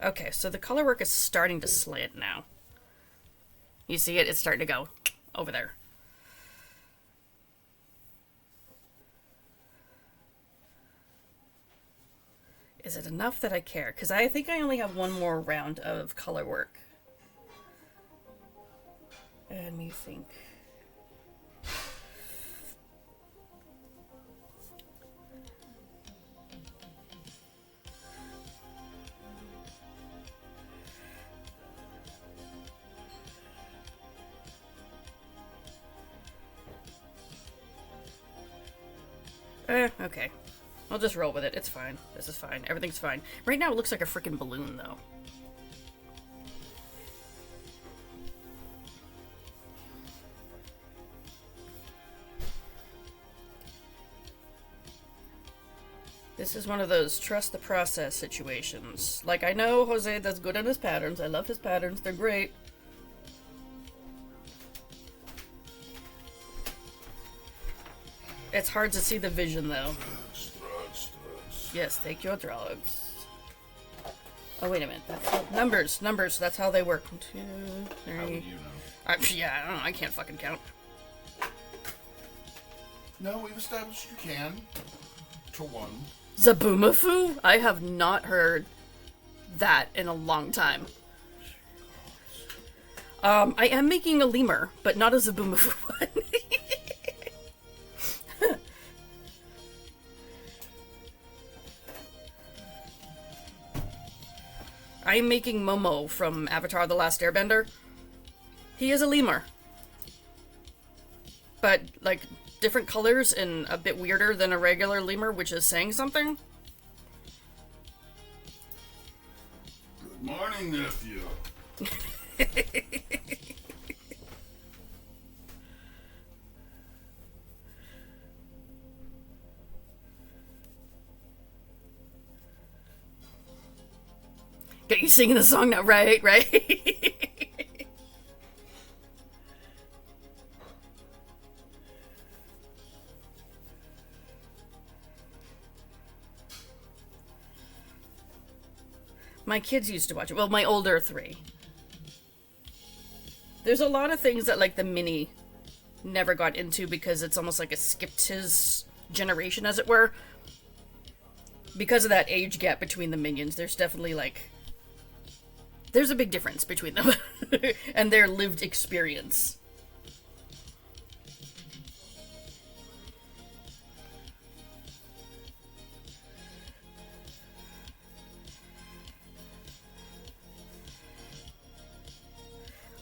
Okay, so the color work is starting to slant now. You see it? It's starting to go over there. Is it enough that I care? Because I think I only have one more round of color work. Let me think. Okay. I'll just roll with it. It's fine. This is fine. Everything's fine. Right now it looks like a freaking balloon, though. This is one of those trust the process situations. Like, I know Jose does good on his patterns. I love his patterns. They're great. It's hard to see the vision, though. Yes, take your drugs. Oh, wait a minute. That's how, numbers. That's how they work. 1, 2, 3. How would you know? Yeah, I don't know. I can't fucking count. No, we've established you can. To 1. Zaboomafoo? I have not heard that in a long time. I am making a lemur, but not a Zaboomafoo one. I'm Making Momo from Avatar: The Last Airbender. He is a lemur. But, like, different colors and a bit weirder than a regular lemur, which is saying something. Good morning, nephew. Get you singing the song now, right? My kids used to watch it. Well, my older three. There's a lot of things that, like, the mini never got into because it's almost like it skipped his generation, as it were. Because of that age gap between the minions, there's definitely, like... There's a big difference between them. And their lived experience.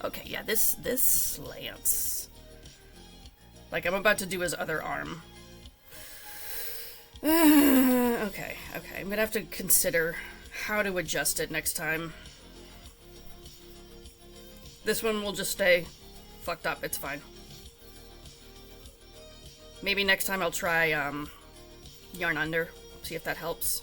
Okay, yeah, this slants. Like, I'm about to do his other arm. Okay, I'm gonna have to consider how to adjust it next time. This one will just stay fucked up, it's fine. Maybe next time I'll try, yarn under, see if that helps.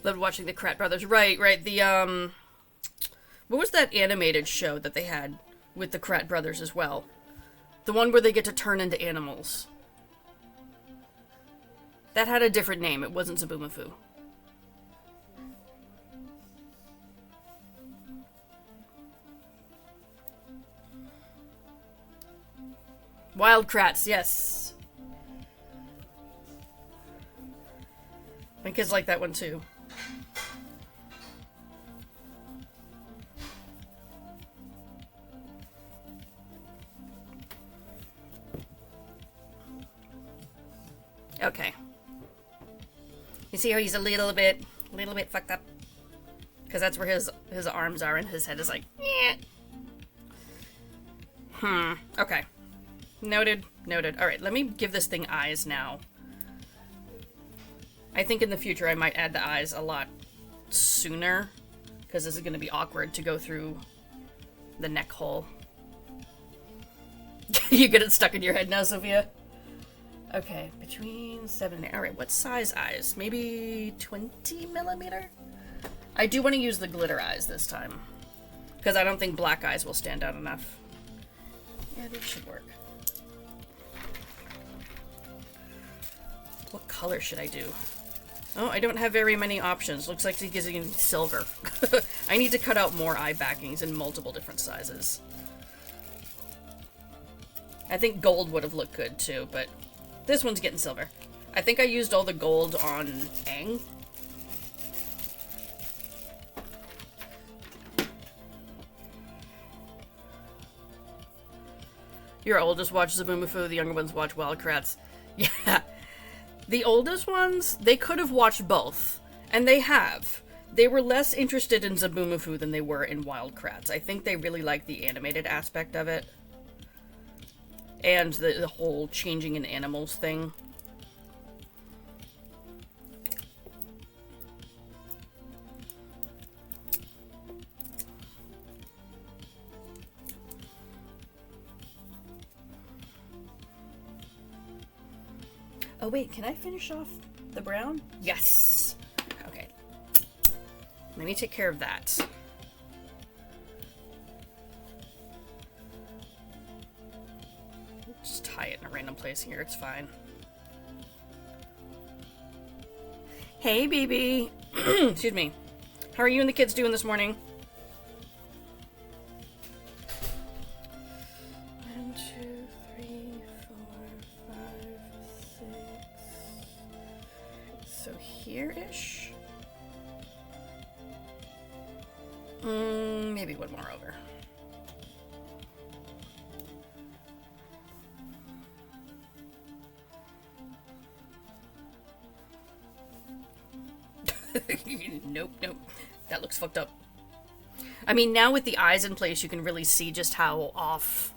Loved watching the Krat Brothers. Right. The, what was that animated show that they had with the Krat Brothers as well? The one where they get to turn into animals. That had a different name. It wasn't Zaboomafoo. Wild Krats, yes. My kids like that one too. Okay. You see how he's a little bit fucked up? Because that's where his arms are and his head is like, yeah. Okay. Noted. Alright, let me give this thing eyes now. I think in the future I might add the eyes a lot sooner. Because this is going to be awkward to go through the neck hole. You get it stuck in your head now, Sophia? Okay, between 7 and 8. Alright, what size eyes? Maybe 20 millimeter? I do want to use the glitter eyes this time. Because I don't think black eyes will stand out enough. Yeah, these should work. What color should I do? Oh, I don't have very many options. Looks like he's using silver. I need to cut out more eye backings in multiple different sizes. I think gold would have looked good too, but this one's getting silver. I think I used all the gold on Aang. Your oldest watch Zaboomafoo, the younger ones watch Wild Krats. Yeah. The oldest ones, they could have watched both. And they have. They were less interested in Zaboomafoo than they were in Wild Krats. I think they really liked the animated aspect of it. And the whole changing in animals thing. Oh wait, can I finish off the brown? Yes! Okay. Let me take care of that. Just tie it in a random place here, it's fine. Hey, BB! Excuse me. How are you and the kids doing this morning? 1, 2, 3, 4, 5, 6, here-ish. Maybe one more over. Nope. That looks fucked up. I mean, now with the eyes in place, you can really see just how off,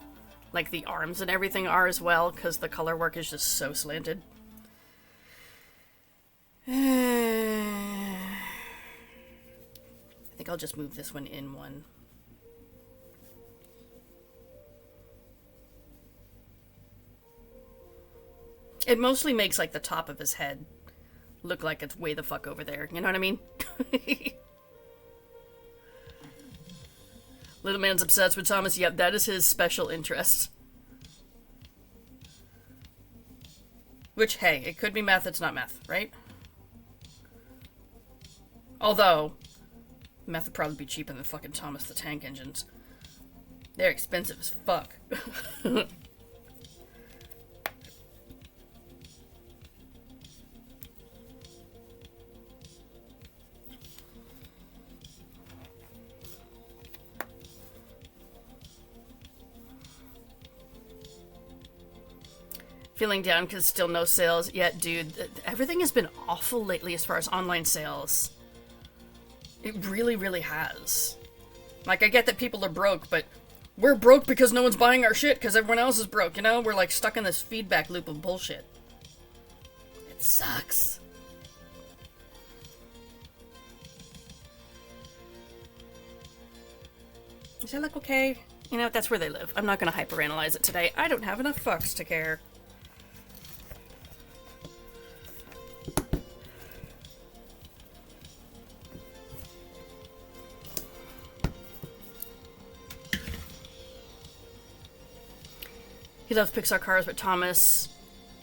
like, the arms and everything are as well, because the color work is just so slanted. I think I'll just move this one in one. It mostly makes, like, the top of his head look like it's way the fuck over there. You know what I mean? Little man's obsessed with Thomas. Yep, that is his special interest. Which, hey, it could be meth, it's not meth, right? Although, meth would probably be cheaper than fucking Thomas the Tank Engines. They're expensive as fuck. Feeling down because still no sales yet, dude. Everything has been awful lately as far as online sales. It really, really has. Like, I get that people are broke, but we're broke because no one's buying our shit because everyone else is broke, you know? We're, like, stuck in this feedback loop of bullshit. It sucks. Does that look okay? You know, that's where they live. I'm not gonna hyperanalyze it today. I don't have enough fucks to care. He loves Pixar cars, but Thomas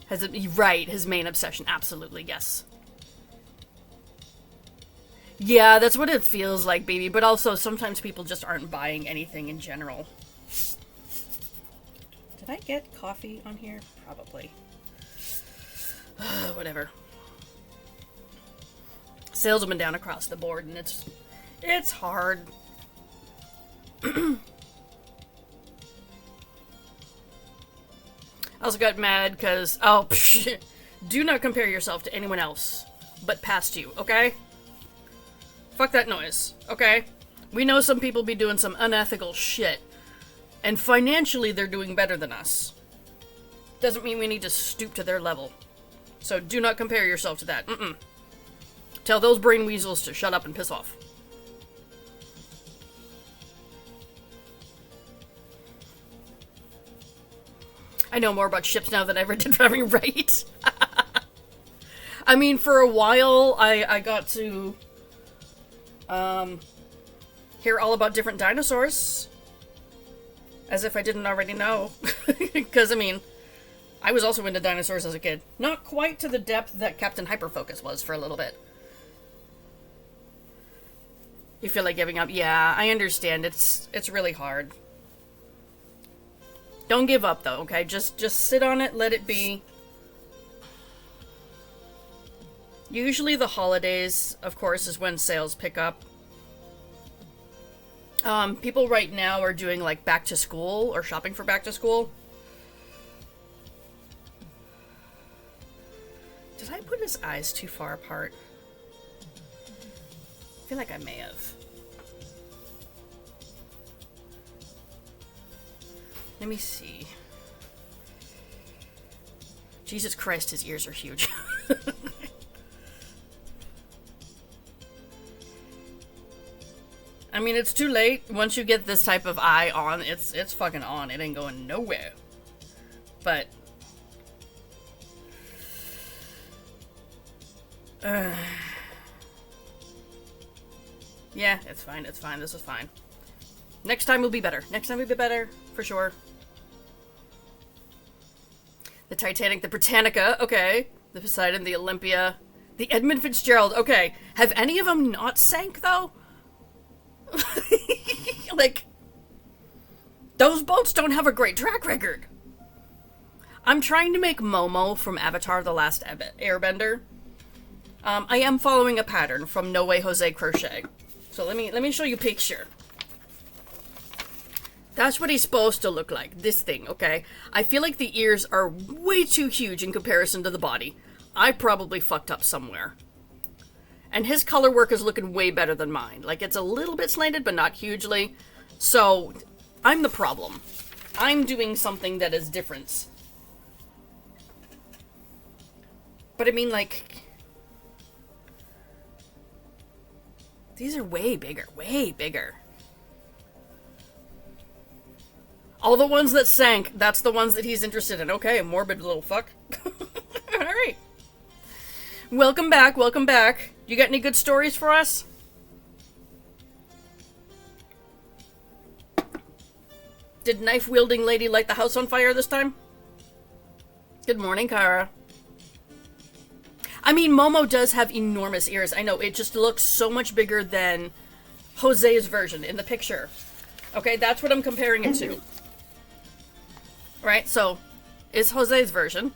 has right, his main obsession, absolutely, yes. Yeah, that's what it feels like, baby, but also sometimes people just aren't buying anything in general. Did I get coffee on here? Probably. Whatever. Sales have been down across the board, and it's hard. I also got mad because, do not compare yourself to anyone else but past you, okay? Fuck that noise, okay? We know some people be doing some unethical shit, and financially they're doing better than us. Doesn't mean we need to stoop to their level. So do not compare yourself to that, Tell those brain weasels to shut up and piss off. I know more about ships now than I ever did driving, right? I mean, for a while, I got to hear all about different dinosaurs. As if I didn't already know. Because, I mean, I was also into dinosaurs as a kid. Not quite to the depth that Captain Hyperfocus was for a little bit. You feel like giving up? Yeah, I understand. It's really hard. Don't give up, though, okay? Just sit on it, let it be. Usually the holidays, of course, is when sales pick up. People right now are doing, like, back to school, or shopping for back to school. Did I put his eyes too far apart? I feel like I may have. Let me see. Jesus Christ, his ears are huge. I mean, it's too late. Once you get this type of eye on, it's fucking on. It ain't going nowhere. But yeah, it's fine. It's fine. This is fine. Next time will be better. Next time will be better, for sure. The Titanic, the Britannica, okay. The Poseidon, the Olympia, the Edmund Fitzgerald, okay. Have any of them not sank, though? Like, those boats don't have a great track record. I'm trying to make Momo from Avatar: The Last Airbender. I am following a pattern from No Way Jose Crochet. So let me show you a picture. That's what he's supposed to look like, this thing, okay? I feel like the ears are way too huge in comparison to the body. I probably fucked up somewhere. And his color work is looking way better than mine. Like, it's a little bit slanted, but not hugely. So, I'm the problem. I'm doing something that is different. But I mean, like... These are way bigger, way bigger. All the ones that sank, that's the ones that he's interested in. Okay, morbid little fuck. Alright. Welcome back, welcome back. You got any good stories for us? Did knife-wielding lady light the house on fire this time? Good morning, Kara. I mean, Momo does have enormous ears. I know, it just looks so much bigger than Jose's version in the picture. Okay, that's what I'm comparing it to. Right, so, is Jose's version.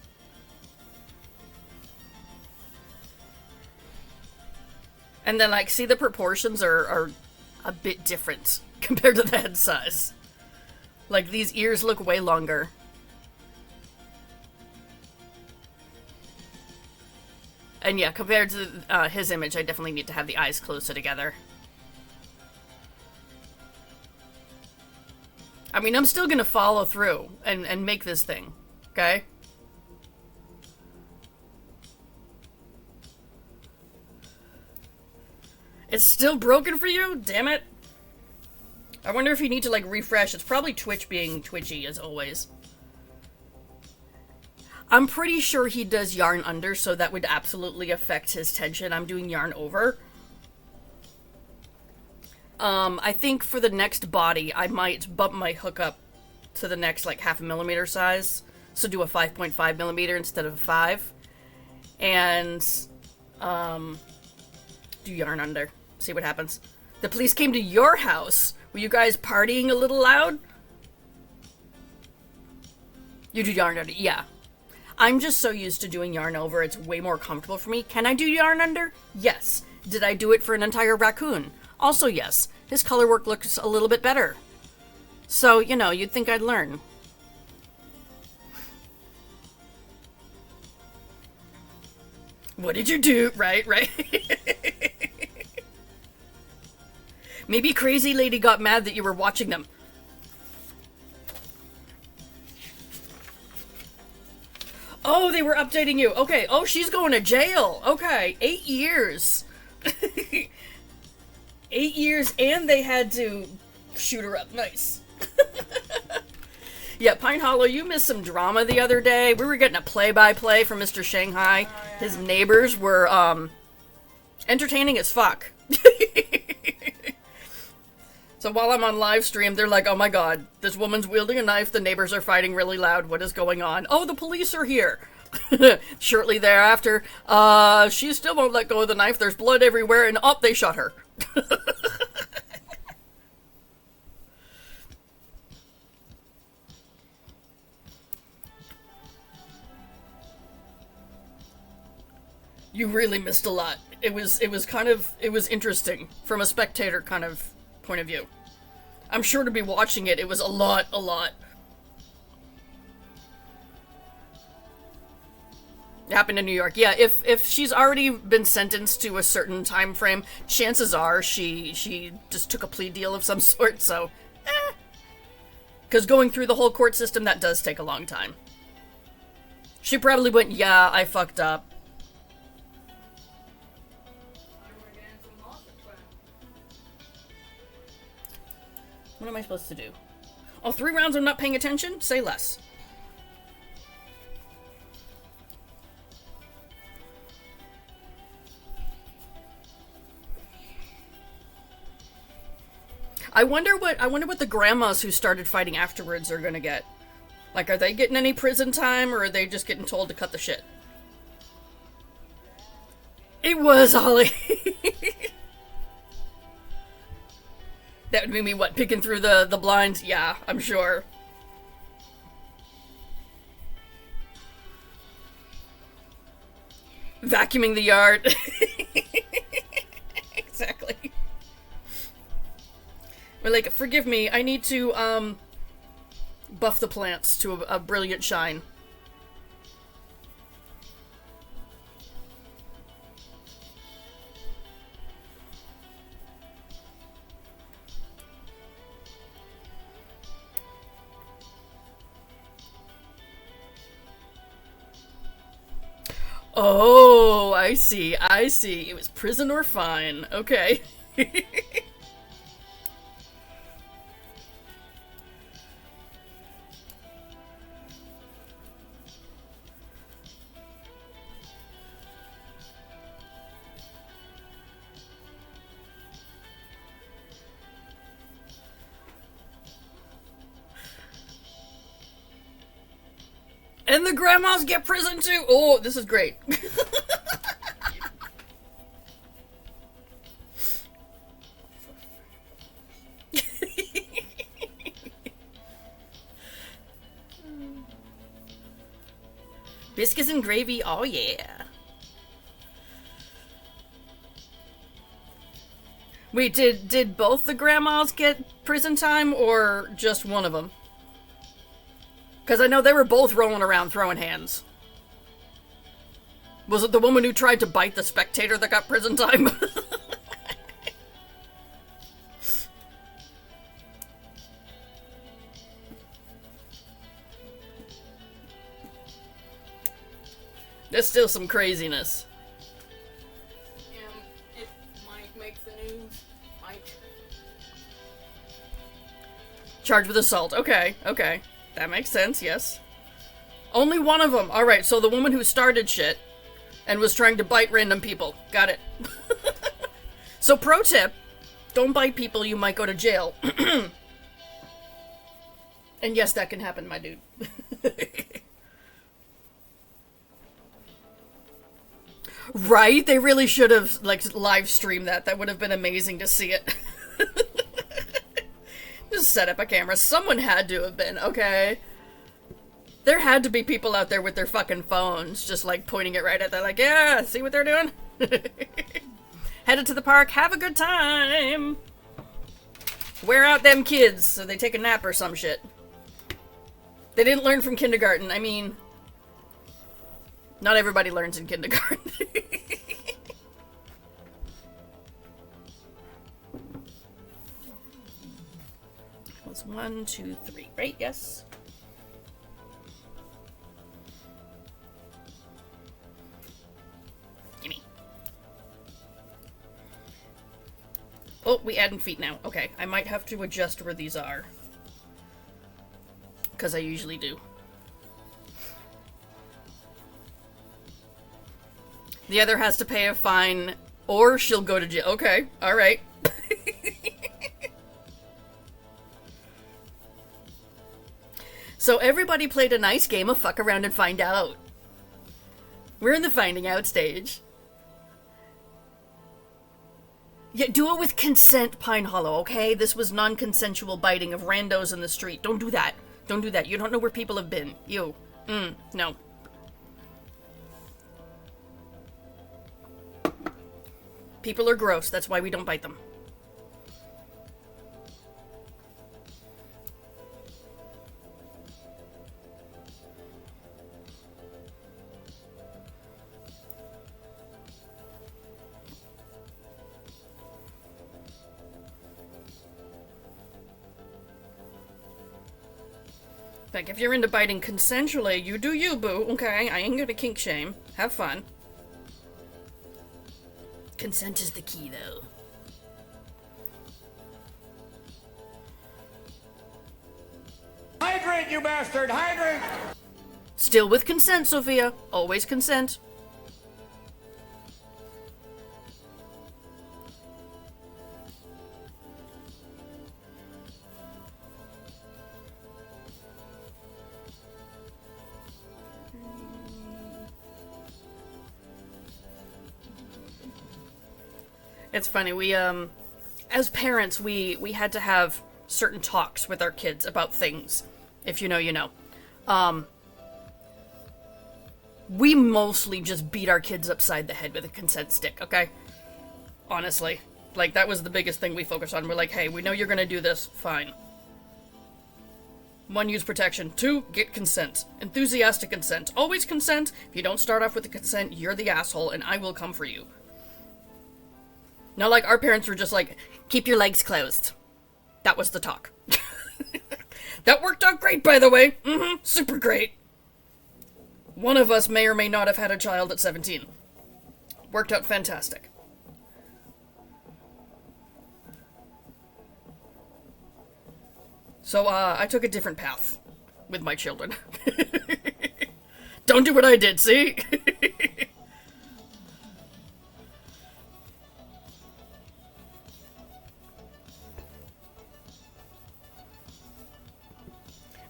And then, like, see the proportions are a bit different compared to the head size. Like, these ears look way longer. And yeah, compared to his image, I definitely need to have the eyes closer together. I mean, I'm still gonna follow through and make this thing, okay? It's still broken for you? Damn it. I wonder if you need to, like, refresh. It's probably Twitch being twitchy, as always. I'm pretty sure he does yarn under, so that would absolutely affect his tension. I'm doing yarn over. I think for the next body, I might bump my hook up to the next, like, 0.5 millimeter size. So do a 5.5 millimeter instead of a 5. And, do yarn under. See what happens. The police came to your house. Were you guys partying a little loud? You do yarn under, yeah. I'm just so used to doing yarn over, it's way more comfortable for me. Can I do yarn under? Yes. Did I do it for an entire raccoon? Also yes. His color work looks a little bit better. So, you know, you'd think I'd learn. What did you do? Right. Maybe Crazy Lady got mad that you were watching them. Oh, they were updating you. Okay. Oh, she's going to jail. Okay. 8 years. 8 years, and they had to shoot her up. Nice. Yeah, Pine Hollow, you missed some drama the other day. We were getting a play-by-play from Mr. Shanghai. Oh, yeah. His neighbors were, entertaining as fuck. So while I'm on live stream, they're like, oh my god, this woman's wielding a knife, the neighbors are fighting really loud, what is going on? Oh, the police are here! Shortly thereafter, she still won't let go of the knife, there's blood everywhere, and they shot her. You really missed a lot. It was interesting from a spectator kind of point of view. I'm sure to be watching it, it was a lot. It happened in New York. Yeah, if she's already been sentenced to a certain time frame, chances are she just took a plea deal of some sort, so, because going through the whole court system, that does take a long time. She probably went, yeah, I fucked up. What am I supposed to do? Oh, 3 rounds I'm not paying attention? Say less. I wonder what the grandmas who started fighting afterwards are gonna get. Like, are they getting any prison time, or are they just getting told to cut the shit? It was Holly. That would mean me, what, picking through the blinds? Yeah, I'm sure. Vacuuming the yard. Exactly. We're like, forgive me, I need to, buff the plants to a brilliant shine. Oh, I see, I see. It was prison or fine. Okay. And the grandmas get prison too. Oh, this is great. Biscuits and gravy, oh yeah. Wait, did both the grandmas get prison time or just one of them? Because I know they were both rolling around throwing hands. Was it the woman who tried to bite the spectator that got prison time? There's still some craziness. Yeah, it might make the news. Might. Charged with assault. Okay, okay. That makes sense, yes. Only one of them. Alright, so the woman who started shit and was trying to bite random people. Got it. So pro tip, don't bite people, you might go to jail. And yes, that can happen, my dude. Right? They really should have, like, live streamed that. That would have been amazing to see it. Just set up a camera. Someone had to have been, okay? There had to be people out there with their fucking phones, just, like, pointing it right at them, like, yeah, see what they're doing? Headed to the park, have a good time! Wear out them kids so they take a nap or some shit. They didn't learn from kindergarten, I mean... Not everybody learns in kindergarten. It was 1, 2, 3, right? Yes. Gimme. Oh, we adding feet now. Okay, I might have to adjust where these are. Because I usually do. The other has to pay a fine, or she'll go to jail. Okay, alright. So everybody played a nice game of fuck around and find out. We're in the finding out stage. Yeah, do it with consent, Pine Hollow, okay? This was non-consensual biting of randos in the street. Don't do that. Don't do that. You don't know where people have been. You. No. People are gross, that's why we don't bite them. Like, if you're into biting consensually, you do you, boo, okay? I ain't gonna kink shame. Have fun. Consent is the key, though. Hydrate, you bastard! Hydrate! Still with consent, Sophia. Always consent. It's funny, we, as parents, we had to have certain talks with our kids about things. If you know, you know. we mostly just beat our kids upside the head with a consent stick, okay? Honestly. Like, that was the biggest thing we focused on. We're like, hey, we know you're gonna do this, fine. 1, use protection. 2, get consent. Enthusiastic consent. Always consent. If you don't start off with the consent, you're the asshole, and I will come for you. Now, like, our parents were just like, keep your legs closed. That was the talk. That worked out great, by the way. Super great. One of us may or may not have had a child at 17. Worked out fantastic. So, I took a different path with my children. Don't do what I did, see?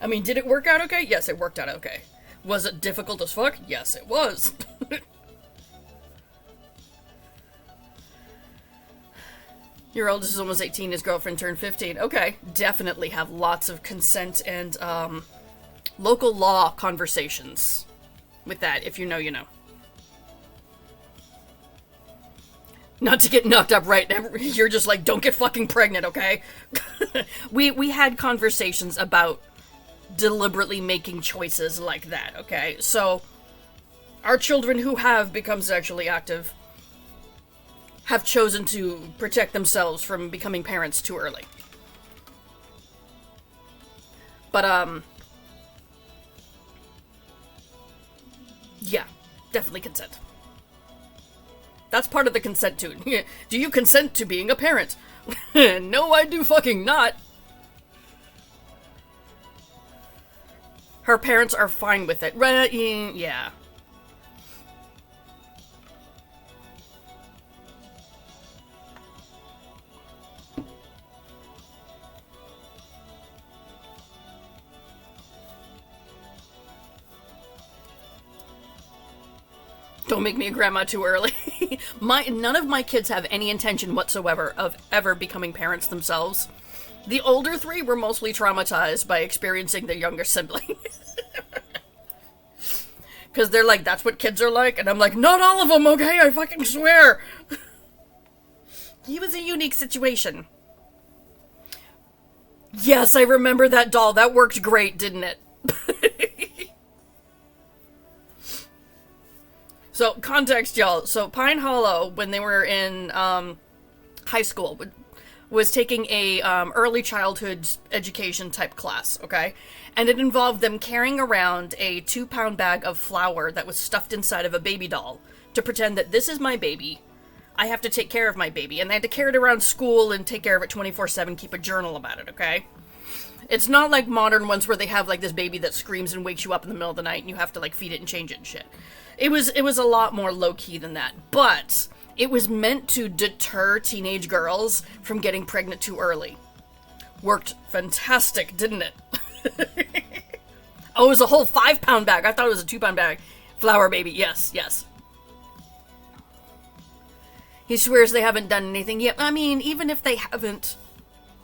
I mean, did it work out okay? Yes, it worked out okay. Was it difficult as fuck? Yes, it was. Your oldest is almost 18, his girlfriend turned 15. Okay, definitely have lots of consent and, local law conversations with that. If you know, you know. Not to get knocked up right, you're just like, don't get fucking pregnant, okay? We had conversations about deliberately making choices like that, okay? So, our children who have become sexually active have chosen to protect themselves from becoming parents too early. But, yeah, definitely consent. That's part of the consent too. Do you consent to being a parent? No, I do fucking not. Her parents are fine with it. Right? Yeah. Don't make me a grandma too early. None of my kids have any intention whatsoever of ever becoming parents themselves. The older 3 were mostly traumatized by experiencing their younger sibling. Because they're like, that's what kids are like. And I'm like, not all of them, okay? I fucking swear. He was a unique situation. Yes, I remember that doll. That worked great, didn't it? So, context, y'all. So, Pine Hollow, when they were in high school, was taking a early childhood education type class, okay? And it involved them carrying around a 2-pound bag of flour that was stuffed inside of a baby doll to pretend that this is my baby. I have to take care of my baby. And they had to carry it around school and take care of it 24/7, keep a journal about it, okay? It's not like modern ones where they have, like, this baby that screams and wakes you up in the middle of the night and you have to, like, feed it and change it and shit. It was a lot more low-key than that. But it was meant to deter teenage girls from getting pregnant too early. Worked fantastic, didn't it? Oh, it was a whole 5-pound bag. I thought it was a 2-pound bag. Flour baby, yes, yes. He swears they haven't done anything yet. I mean, even if they haven't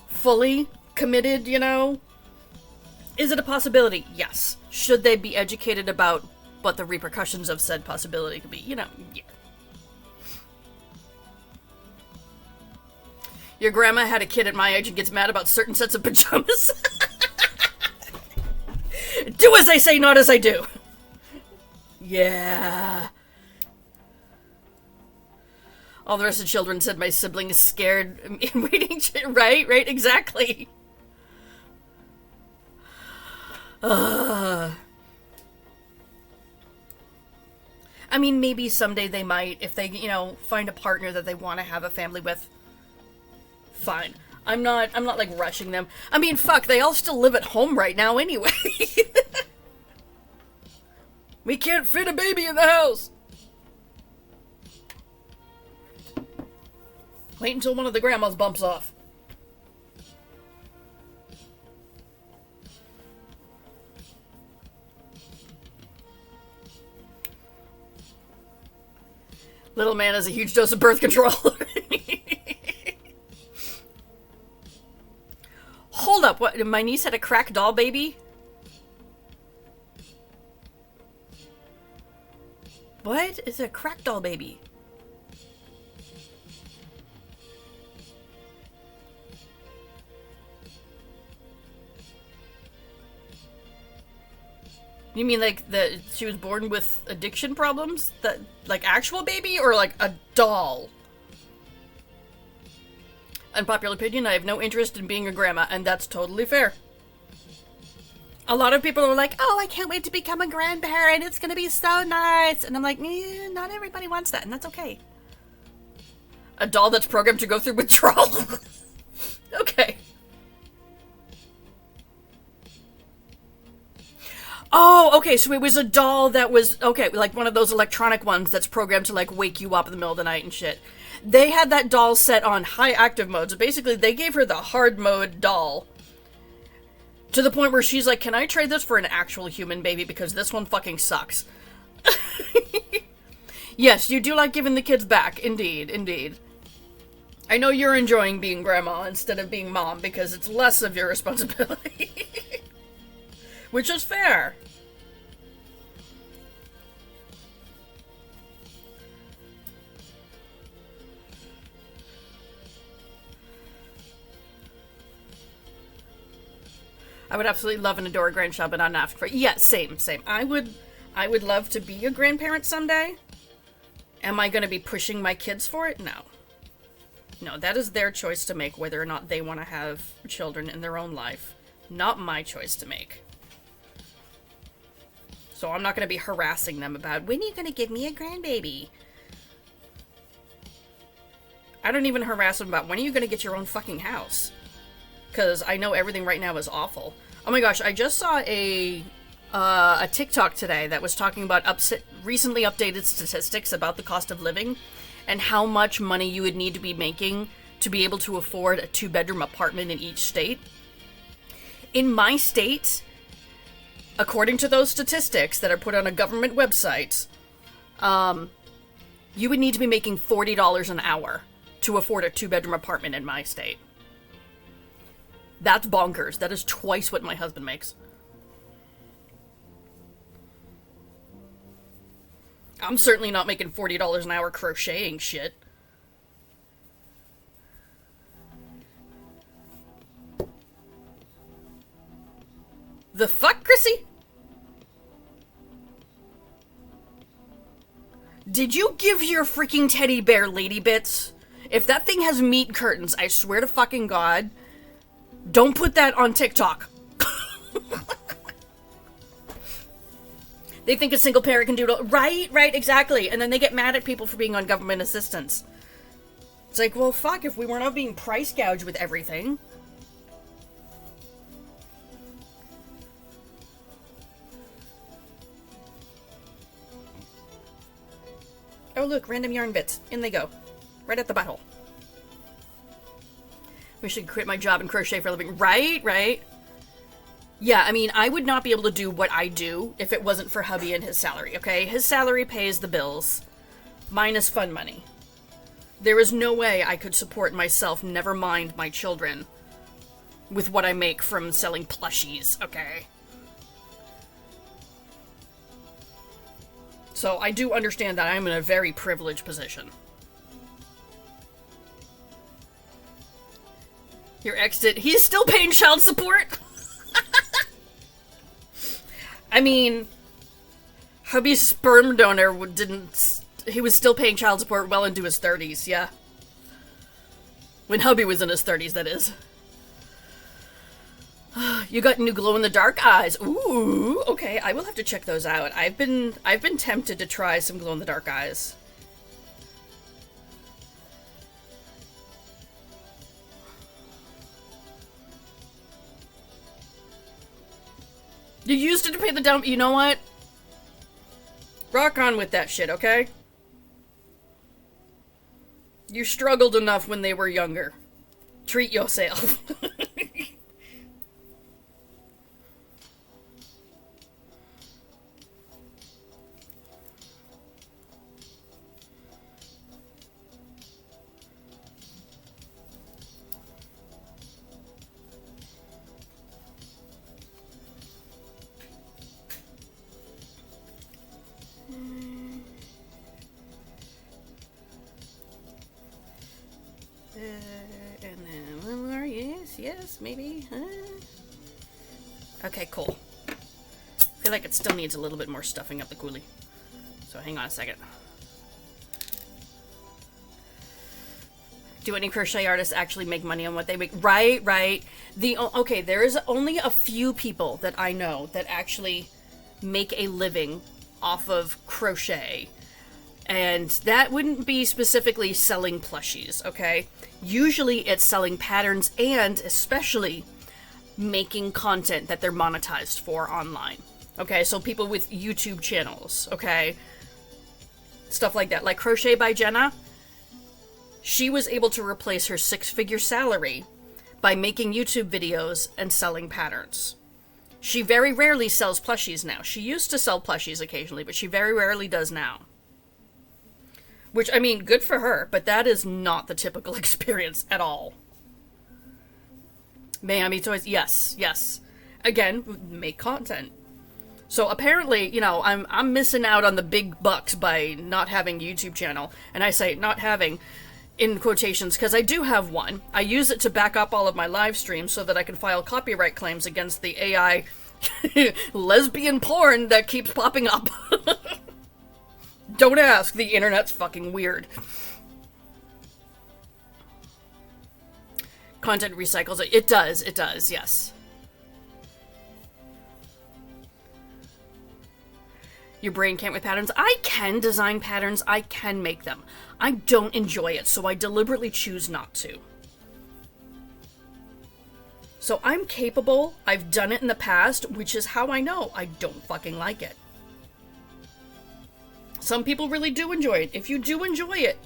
fully committed, you know, is it a possibility? Yes. Should they be educated about what the repercussions of said possibility could be? You know, yeah. Your grandma had a kid at my age and gets mad about certain sets of pajamas. Do as I say, not as I do. Yeah. All the rest of the children said my sibling is scared in waiting. Right, exactly. I mean, maybe someday they might, if they, you know, find a partner that they want to have a family with. Fine. I'm not like rushing them. I mean, fuck, they all still live at home right now anyway. We can't fit a baby in the house. Wait until one of the grandmas bumps off. Little man has a huge dose of birth control. Hold up, what? My niece had a crack doll baby? What? It's a crack doll baby. You mean like she was born with addiction problems? That like actual baby or like a doll? Unpopular opinion, I have no interest in being a grandma, and that's totally fair. A lot of people are like, oh, I can't wait to become a grandparent. It's gonna be so nice. And I'm like, not everybody wants that, and that's okay. A doll that's programmed to go through withdrawal. Okay. Oh, okay, so it was a doll that was, okay, like one of those electronic ones that's programmed to, like, wake you up in the middle of the night and shit. They had that doll set on high active mode, so basically they gave her the hard mode doll. To the point where she's like, can I trade this for an actual human baby, because this one fucking sucks. Yes, you do like giving the kids back, indeed, indeed. I know you're enjoying being grandma instead of being mom, because it's less of your responsibility. Which is fair. I would absolutely love and adore a grandchild, but not asking for it. Yeah, same. I would love to be a grandparent someday. Am I going to be pushing my kids for it? No. No, that is their choice to make, whether or not they want to have children in their own life. Not my choice to make. So I'm not going to be harassing them about, when are you going to give me a grandbaby? I don't even harass them about, when are you going to get your own fucking house? Because I know everything right now is awful. Oh my gosh, I just saw a TikTok today that was talking about recently updated statistics about the cost of living and how much money you would need to be making to be able to afford a 2-bedroom apartment in each state. In my state, according to those statistics that are put on a government website, you would need to be making $40 an hour to afford a 2-bedroom apartment in my state. That's bonkers. That is twice what my husband makes. I'm certainly not making $40 an hour crocheting shit. The fuck, Chrissy? Did you give your freaking teddy bear lady bits? If that thing has meat curtains, I swear to fucking God, don't put that on TikTok. They think a single parent can do it all. Right, exactly. And then they get mad at people for being on government assistance. It's like, well, fuck, if we were not being price gouged with everything. Oh, look, random yarn bits. In they go. Right at the butthole. I should quit my job and crochet for a living. Right. Yeah, I mean, I would not be able to do what I do if it wasn't for hubby and his salary, okay? His salary pays the bills. Mine is fun money. There is no way I could support myself, never mind my children, with what I make from selling plushies, okay? So I do understand that I'm in a very privileged position. Your ex did. He's still paying child support? I mean, hubby's sperm donor didn't. He was still paying child support well into his 30s, yeah. When hubby was in his 30s, that is. You got new glow-in-the-dark eyes. Ooh, okay, I will have to check those out. I've been tempted to try some glow-in-the-dark eyes. You used it to pay the down. You know what? Rock on with that shit, okay? You struggled enough when they were younger. Treat yourself. maybe? Okay, cool. I feel like it still needs a little bit more stuffing up the coolie. So hang on a second. Do any crochet artists actually make money on what they make? Right. Okay, there is only a few people that I know that actually make a living off of crochet. And that wouldn't be specifically selling plushies, okay? Usually it's selling patterns and especially making content that they're monetized for online. Okay, so people with YouTube channels, okay? Stuff like that. Like Crochet by Jenna, she was able to replace her 6-figure salary by making YouTube videos and selling patterns. She very rarely sells plushies now. She used to sell plushies occasionally, but she very rarely does now. Which, I mean, good for her, but that is not the typical experience at all. Miami Toys, yes. Again, make content. So apparently, you know, I'm missing out on the big bucks by not having a YouTube channel. And I say not having in quotations because I do have one. I use it to back up all of my live streams so that I can file copyright claims against the AI lesbian porn that keeps popping up. Don't ask, the internet's fucking weird. Content recycles it. It does, yes. Your brain can't with patterns. I can design patterns, I can make them. I don't enjoy it, so I deliberately choose not to. So I'm capable, I've done it in the past, which is how I know I don't fucking like it. Some people really do enjoy it. If you do enjoy it,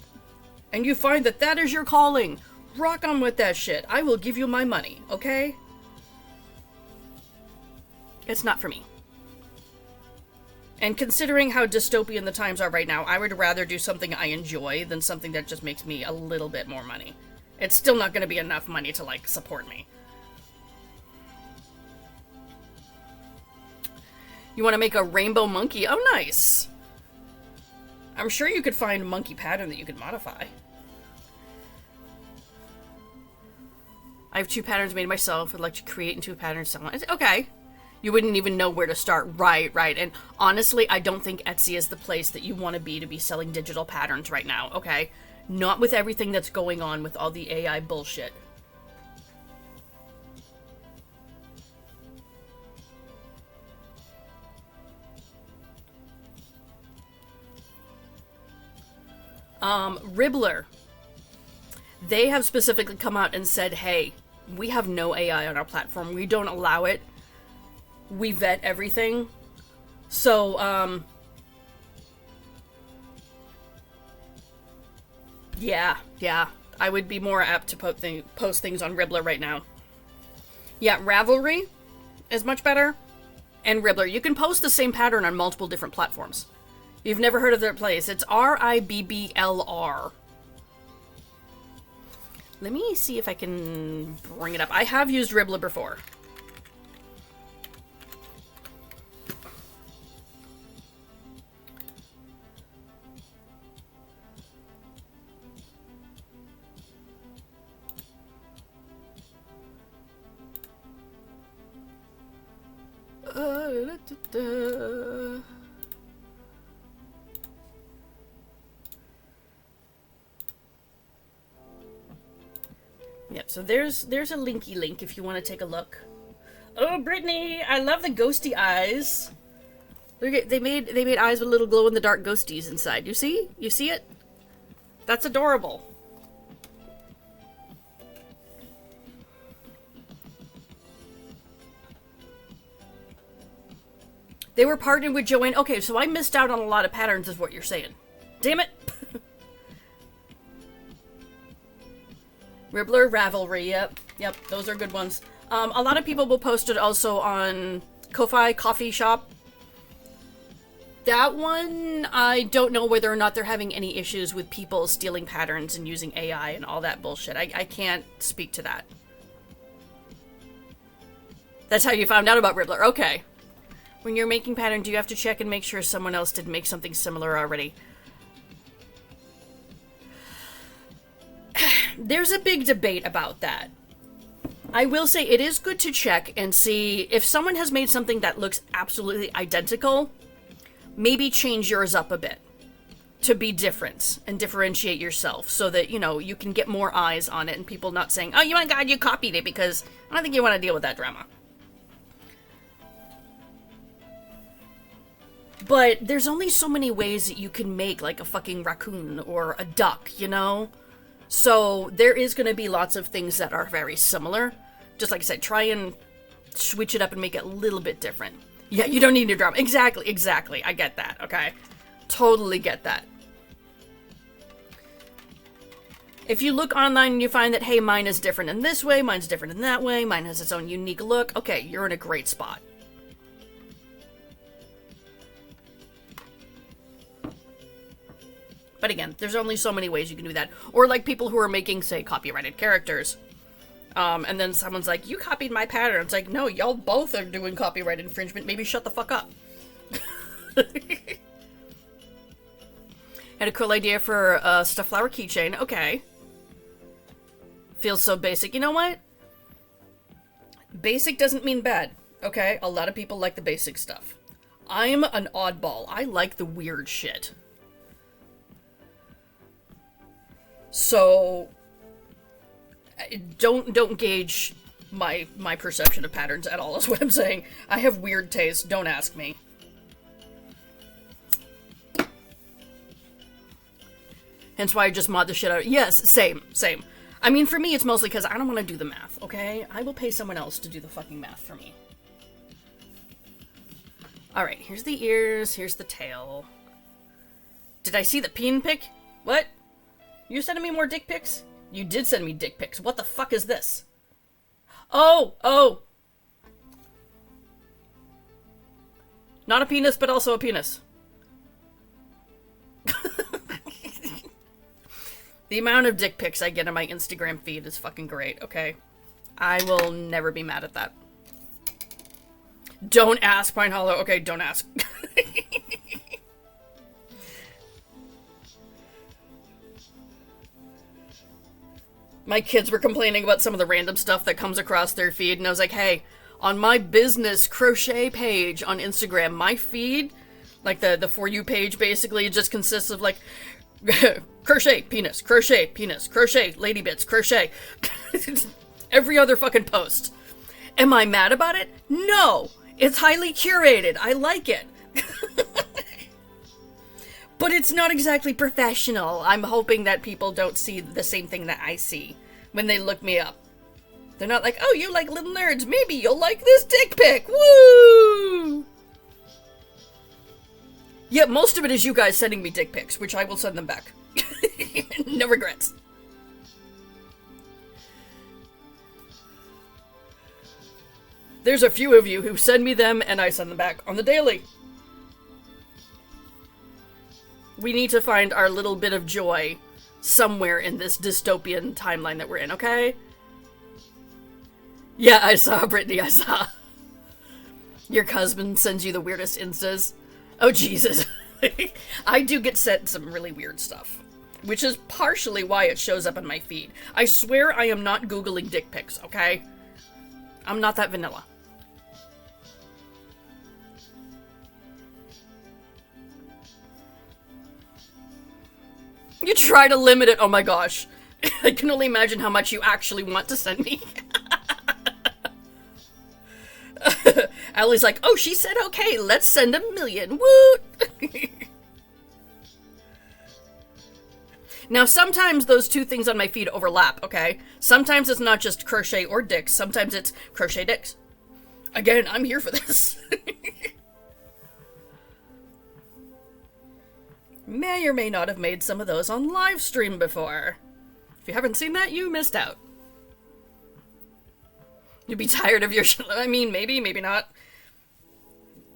and you find that that is your calling, rock on with that shit. I will give you my money, okay? It's not for me. And considering how dystopian the times are right now, I would rather do something I enjoy than something that just makes me a little bit more money. It's still not going to be enough money to, like, support me. You want to make a rainbow monkey? Oh, nice. I'm sure you could find a monkey pattern that you could modify. I have 2 patterns made myself. I'd like to create into a pattern sell. Okay. You wouldn't even know where to start. Right. And honestly, I don't think Etsy is the place that you want to be selling digital patterns right now, okay? Not with everything that's going on with all the AI bullshit. Ribbler. They have specifically come out and said, hey, we have no AI on our platform. We don't allow it. We vet everything. So, yeah. I would be more apt to post things on Ribbler right now. Yeah, Ravelry is much better. And Ribbler. You can post the same pattern on multiple different platforms. You've never heard of their place. It's RIBBLR. Let me see if I can bring it up. I have used Ribbler before. Yep, so there's a linky link if you want to take a look. Oh, Brittany, I love the ghosty eyes. Look at they made eyes with little glow in the dark ghosties inside. You see? You see it? That's adorable. They were partnered with Joanne. Okay, so I missed out on a lot of patterns is what you're saying. Damn it. Ribbler, Ravelry, yep, those are good ones. A lot of people will post it also on Ko-Fi Coffee Shop. That one, I don't know whether or not they're having any issues with people stealing patterns and using AI and all that bullshit. I can't speak to that. That's how you found out about Ribbler, okay. When you're making pattern, do you have to check and make sure someone else did make something similar already? There's a big debate about that. I will say it is good to check and see if someone has made something that looks absolutely identical, maybe change yours up a bit to be different and differentiate yourself so that, you know, you can get more eyes on it and people not saying, oh, my God, you copied it, because I don't think you want to deal with that drama. But there's only so many ways that you can make, like, a fucking raccoon or a duck, you know? So there is going to be lots of things that are very similar. Just like I said, try and switch it up and make it a little bit different. Yeah, you don't need to drama. Exactly. I get that, okay? Totally get that. If you look online and you find that, hey, mine is different in this way, mine's different in that way, mine has its own unique look, okay, you're in a great spot. But again, there's only so many ways you can do that. Or like people who are making, say, copyrighted characters. And then someone's like, you copied my pattern. It's like, no, y'all both are doing copyright infringement. Maybe shut the fuck up. Had a cool idea for a stuffed flower keychain. Okay. Feels so basic. You know what? Basic doesn't mean bad. Okay? A lot of people like the basic stuff. I'm an oddball. I like the weird shit. So don't gauge my perception of patterns at all, is what I'm saying. I have weird taste. Don't ask me. Hence why I just mod the shit out. Yes, same. I mean, for me, it's mostly because I don't want to do the math, okay? I will pay someone else to do the fucking math for me. Alright, here's the ears, here's the tail. Did I see the peen pic? What? You sending me more dick pics? You did send me dick pics. What the fuck is this? Oh! Not a penis, but also a penis. The amount of dick pics I get on my Instagram feed is fucking great, okay? I will never be mad at that. Don't ask, Pine Hollow. Okay, don't ask. My kids were complaining about some of the random stuff that comes across their feed, and I was like, hey, on my business crochet page on Instagram, my feed, like the For You page, basically just consists of, like, crochet, penis, lady bits, crochet. Every other fucking post. Am I mad about it? No! It's highly curated. I like it. But it's not exactly professional. I'm hoping that people don't see the same thing that I see when they look me up. They're not like, oh, you like little nerds. Maybe you'll like this dick pic. Woo! Yeah, most of it is you guys sending me dick pics, which I will send them back. No regrets. There's a few of you who send me them and I send them back on the daily. We need to find our little bit of joy somewhere in this dystopian timeline that we're in, okay? Yeah, I saw, Brittany, I saw. Your husband sends you the weirdest instas. Oh, Jesus. I do get sent some really weird stuff, which is partially why it shows up in my feed. I swear I am not Googling dick pics, okay? I'm not that vanilla. You try to limit it, oh my gosh. I can only imagine how much you actually want to send me. Allie's like, oh, she said okay, let's send 1,000,000. Woot! Now, sometimes those two things on my feed overlap, okay? Sometimes it's not just crochet or dicks, sometimes it's crochet dicks. Again, I'm here for this. May or may not have made some of those on live stream before. If you haven't seen that, you missed out. You'd be tired of your I mean, maybe not.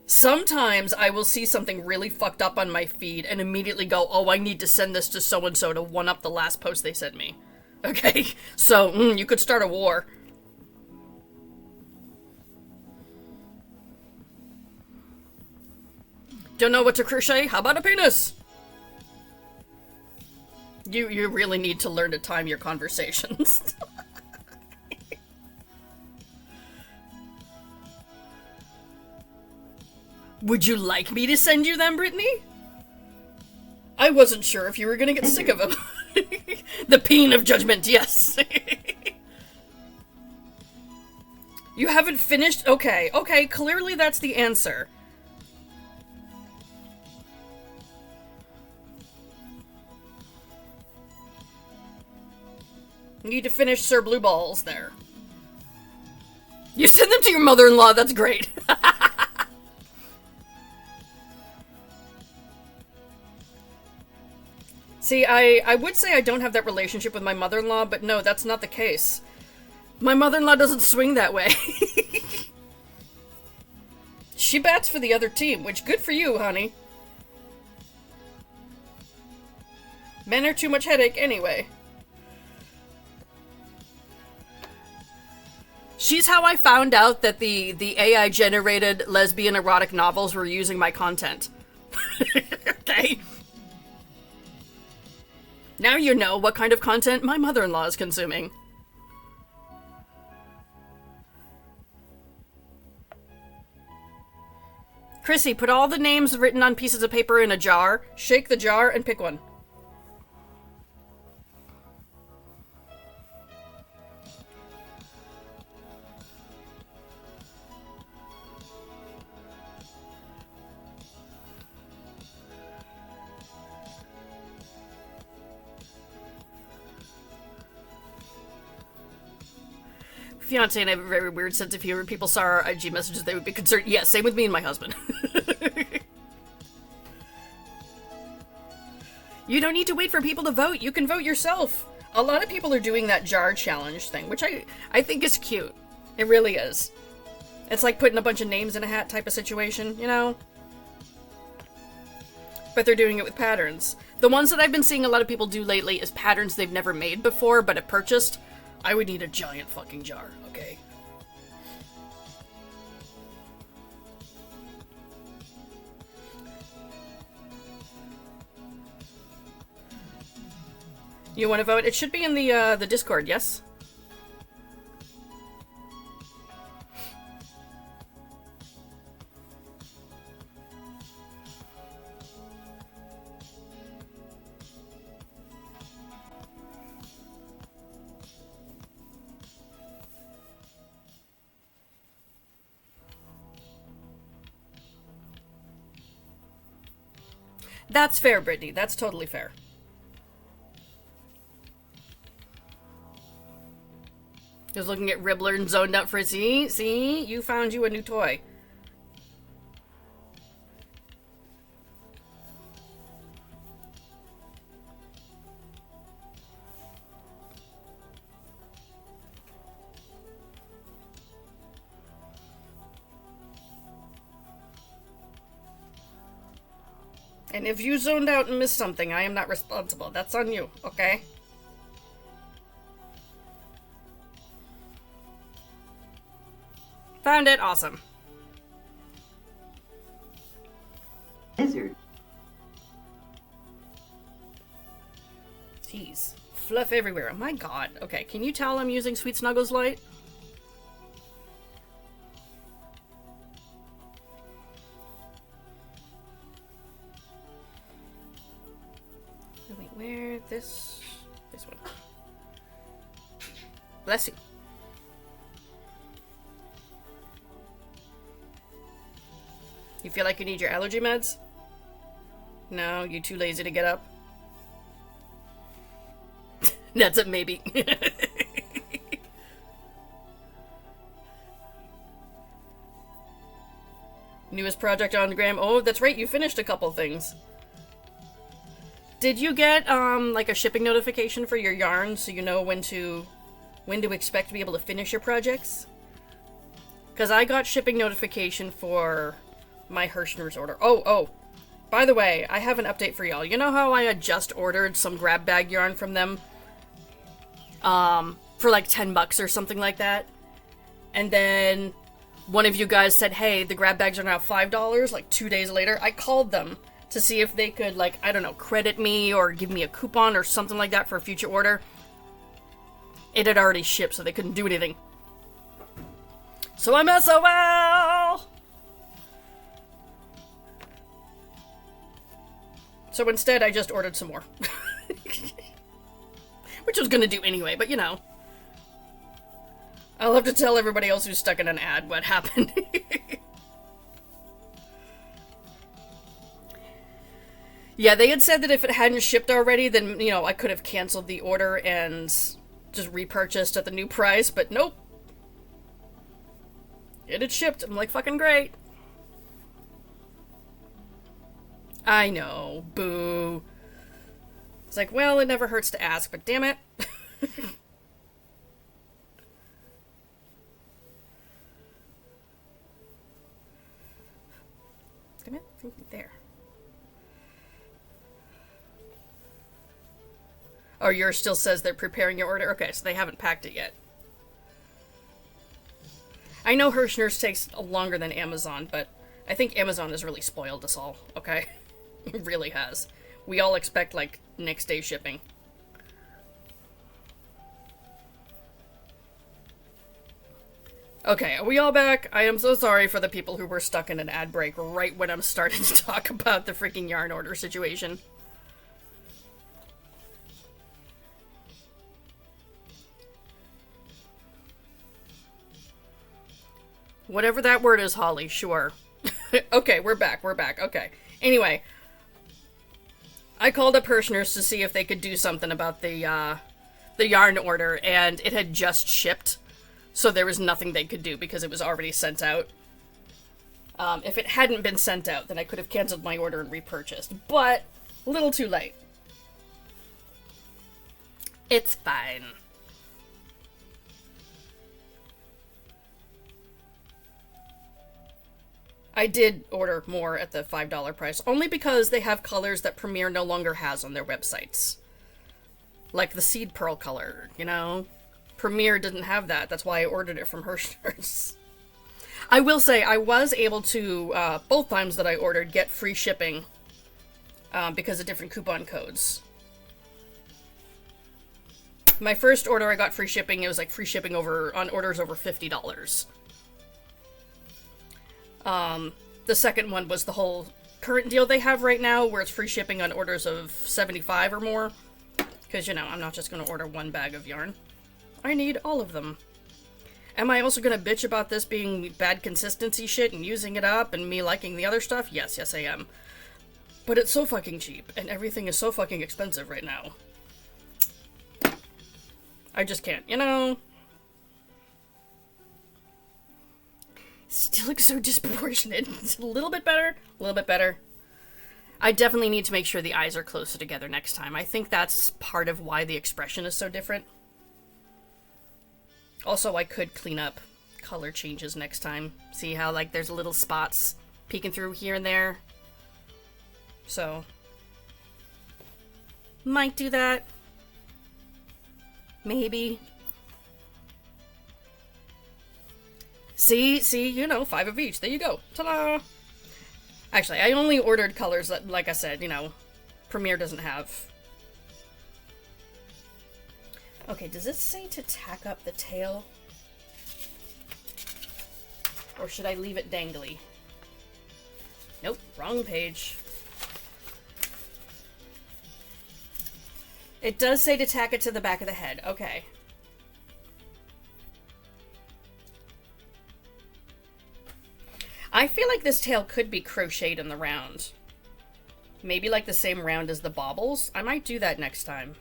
Sometimes I will see something really fucked up on my feed and immediately go, oh, I need to send this to so-and-so to one-up the last post they sent me. Okay? So, you could start a war. Don't know what to crochet? How about a penis? You really need to learn to time your conversations. Would you like me to send you them, Brittany? I wasn't sure if you were gonna get sick of them. The peen of judgment, yes. You haven't finished? Okay, clearly that's the answer. You need to finish Sir Blue Balls there. You send them to your mother-in-law, that's great. See, I would say I don't have that relationship with my mother-in-law, but no, that's not the case. My mother-in-law doesn't swing that way. She bats for the other team, which good for you, honey. Men are too much headache anyway. She's how I found out that the AI-generated lesbian erotic novels were using my content. Okay? Now you know what kind of content my mother-in-law is consuming. Chrissy, put all the names written on pieces of paper in a jar, shake the jar, and pick one. Fiance and I have a very weird sense of humor. People saw our IG messages, they would be concerned. Yeah, same with me and my husband. You don't need to wait for people to vote. You can vote yourself. A lot of people are doing that jar challenge thing, which I think is cute. It really is. It's like putting a bunch of names in a hat type of situation, you know? But they're doing it with patterns. The ones that I've been seeing a lot of people do lately is patterns they've never made before, but have purchased. I would need a giant fucking jar, okay? You want to vote? It should be in the Discord, yes? That's fair, Brittany. That's totally fair. Just looking at Ribbler and zoned out for see, you found you a new toy. And if you zoned out and missed something, I am not responsible. That's on you, okay? Found it. Awesome. Lizard. Jeez. Fluff everywhere. Oh my god. Okay, can you tell I'm using Sweet Snuggles Light? Wait, where? This one. Bless you. You feel like you need your allergy meds? No, you too lazy to get up? That's a maybe. Newest project on Gram. Oh, that's right, you finished a couple things. Did you get, like a shipping notification for your yarn so you know when to expect to be able to finish your projects? Because I got shipping notification for my Hirschner's order. Oh, by the way, I have an update for y'all. You know how I had just ordered some grab bag yarn from them? For like $10 or something like that? And then one of you guys said, hey, the grab bags are now $5, like 2 days later. I called them to see if they could, like, I don't know, credit me or give me a coupon or something like that for a future order. It had already shipped, so they couldn't do anything. So I'm SOL! So instead, I just ordered some more. Which I was gonna do anyway, but you know. I'll have to tell everybody else who's stuck in an ad what happened. Yeah, they had said that if it hadn't shipped already, then, you know, I could have canceled the order and just repurchased at the new price, but nope. It had shipped. I'm like, fucking great. I know. Boo. It's like, well, it never hurts to ask, but damn it. Damn it. There. Oh, yours still says they're preparing your order? Okay, so they haven't packed it yet. I know Hirschner's takes longer than Amazon, but I think Amazon has really spoiled us all, okay? It really has. We all expect, like, next day shipping. Okay, are we all back? I am so sorry for the people who were stuck in an ad break right when I'm starting to talk about the freaking yarn order situation. Whatever that word is, Holly, sure. Okay, we're back, okay. Anyway, I called up Hirschner's to see if they could do something about the yarn order, and it had just shipped, so there was nothing they could do because it was already sent out. If it hadn't been sent out, then I could have canceled my order and repurchased, but a little too late. It's fine. I did order more at the $5 price, only because they have colors that Premier no longer has on their websites. Like the seed pearl color, you know? Premier didn't have that, that's why I ordered it from Hirschner's. I will say, I was able to, both times that I ordered, get free shipping, because of different coupon codes. My first order I got free shipping, it was like free shipping on orders over $50. The second one was the whole current deal they have right now, where it's free shipping on orders of 75 or more. Because, you know, I'm not just going to order one bag of yarn. I need all of them. Am I also going to bitch about this being bad consistency shit and using it up and me liking the other stuff? Yes, I am. But it's so fucking cheap, and everything is so fucking expensive right now. I just can't, you know? Still looks so disproportionate. It's a little bit better. A little bit better. I definitely need to make sure the eyes are closer together next time. I think that's part of why the expression is so different. Also, I could clean up color changes next time. See how, like, there's little spots peeking through here and there? So, might do that. Maybe. See, you know, 5 of each. There you go. Ta-da! Actually, I only ordered colors that, like I said, you know, Premier doesn't have. Okay, does this say to tack up the tail? Or should I leave it dangly? Nope, wrong page. It does say to tack it to the back of the head. Okay. I feel like this tail could be crocheted in the round. Maybe like the same round as the baubles. I might do that next time.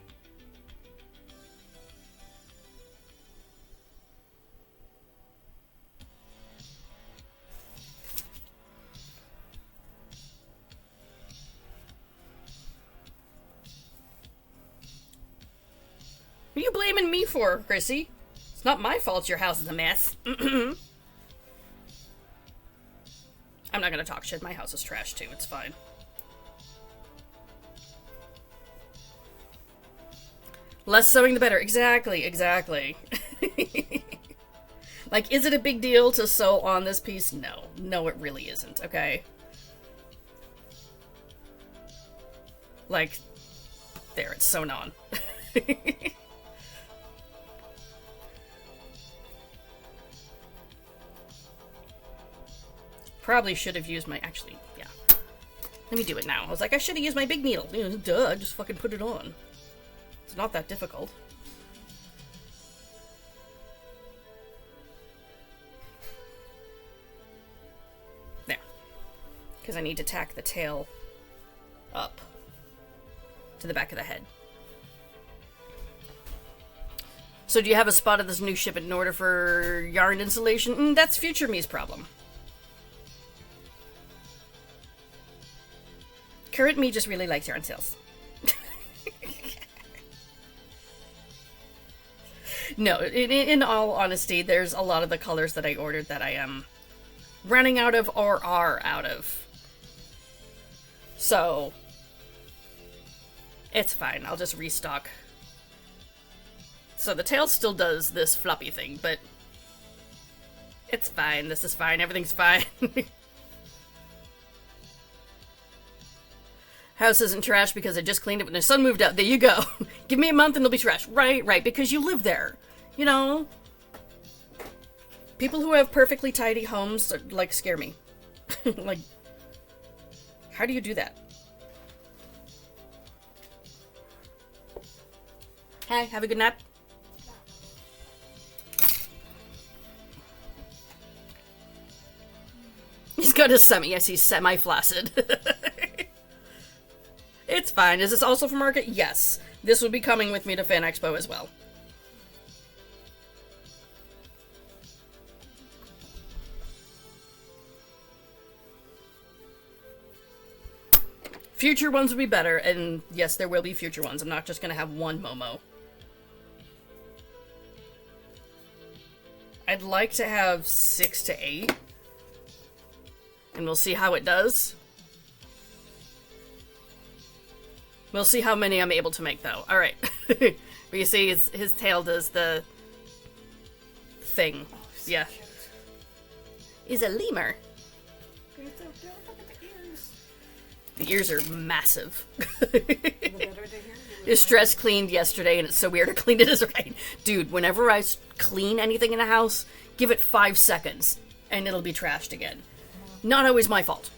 What are you blaming me for, Chrissy? It's not my fault your house is a mess. I'm not gonna talk shit. My house is trash too. It's fine. Less sewing the better. Exactly. Like, is it a big deal to sew on this piece? No. No, it really isn't, okay? Like, there, it's sewn on. Probably should have used my, actually, yeah. Let me do it now. I was like, I should have used my big needle. You know, duh, just fucking put it on. It's not that difficult. There. Because I need to tack the tail up to the back of the head. So do you have a spot of this new shipment in order for yarn installation? That's future me's problem. Current me just really likes yarn sales. No, in all honesty, there's a lot of the colors that I ordered that I am running out of or are out of. So, it's fine. I'll just restock. So the tail still does this floppy thing, but it's fine. This is fine. Everything's fine. House isn't trash because I just cleaned it when the sun moved out. There you go. Give me a month and it'll be trash. Right, because you live there. You know? People who have perfectly tidy homes, like, scare me. Like, how do you do that? Hi, have a good nap. He's got a semi. Yes, he's semi-flaccid. It's fine. Is this also for market? Yes. This will be coming with me to Fan Expo as well. Future ones will be better, and yes, there will be future ones. I'm not just going to have one Momo. I'd like to have 6 to 8. And we'll see how it does. We'll see how many I'm able to make, though. Alright. But you see, his tail does the thing. Oh, so yeah. cute. Is a lemur. Look at the ears. The ears are massive. The better to hear, His dress cleaned yesterday, and it's so weird to clean it as right. Dude, whenever I clean anything in a house, give it 5 seconds, and it'll be trashed again. Not always my fault.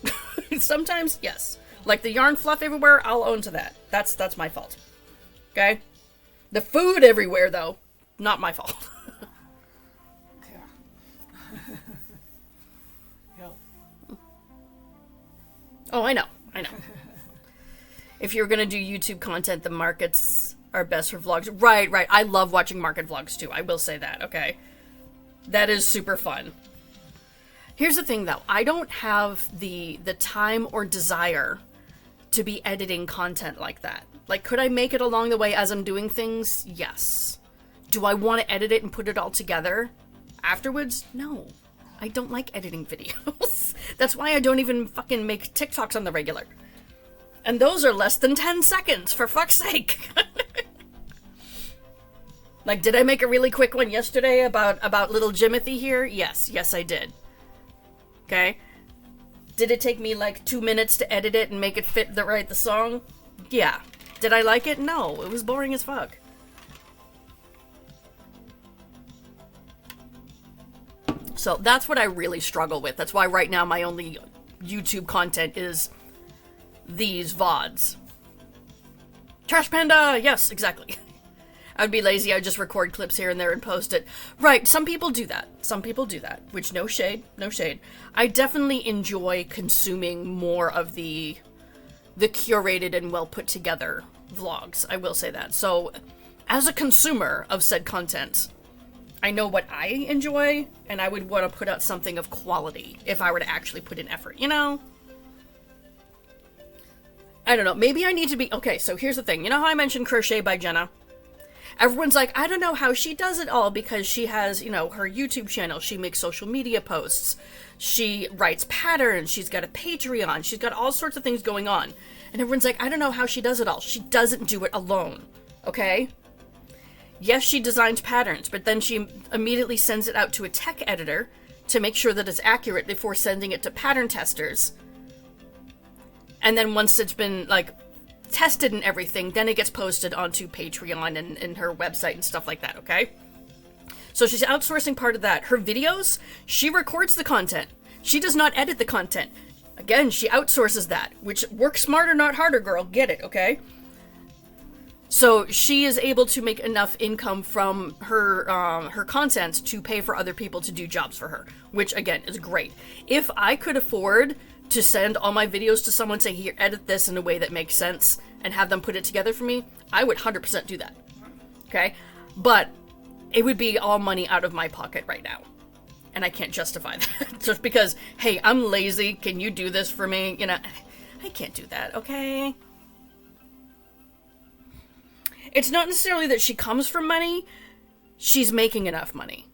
Sometimes, yes. Like the yarn fluff everywhere, I'll own to that. That's my fault. Okay? The food everywhere, though, not my fault. Yeah. Yep. Oh, I know. If you're gonna do YouTube content, the markets are best for vlogs. Right. I love watching market vlogs, too. I will say that, okay? That is super fun. Here's the thing, though. I don't have the time or desire to be editing content like that. Like, could I make it along the way as I'm doing things? Yes. Do I want to edit it and put it all together afterwards? No. I don't like editing videos. That's why I don't even fucking make TikToks on the regular. And those are less than 10 seconds, for fuck's sake. Like, did I make a really quick one yesterday about little Jimothy here? Yes, I did. Okay? Did it take me like 2 minutes to edit it and make it fit the song? Yeah. Did I like it? No. It was boring as fuck. So that's what I really struggle with. That's why right now my only YouTube content is these VODs. Trash Panda! Yes, exactly. I would be lazy, I would just record clips here and there and post it. Right, some people do that. Which, no shade. I definitely enjoy consuming more of the curated and well put together vlogs. I will say that. So, as a consumer of said content, I know what I enjoy, and I would want to put out something of quality if I were to actually put in effort, you know? I don't know, maybe I need to be... Okay, so here's the thing. You know how I mentioned Crochet by Jenna? Everyone's like, I don't know how she does it all because she has, you know, her YouTube channel. She makes social media posts. She writes patterns. She's got a Patreon. She's got all sorts of things going on. And everyone's like, I don't know how she does it all. She doesn't do it alone, okay? Yes, she designs patterns, but then she immediately sends it out to a tech editor to make sure that it's accurate before sending it to pattern testers. And then once it's been, like, tested and everything, then it gets posted onto Patreon and her website and stuff like that, okay? So she's outsourcing part of that. Her videos, she records the content. She does not edit the content. Again, she outsources that, which work smarter, not harder, girl. Get it, okay? So she is able to make enough income from her content to pay for other people to do jobs for her, which again is great. If I could afford to send all my videos to someone, say, here, edit this in a way that makes sense, and have them put it together for me, I would 100% do that. Okay? But it would be all money out of my pocket right now. And I can't justify that. Just because, hey, I'm lazy, can you do this for me? You know, I can't do that, okay? It's not necessarily that she comes from money, she's making enough money.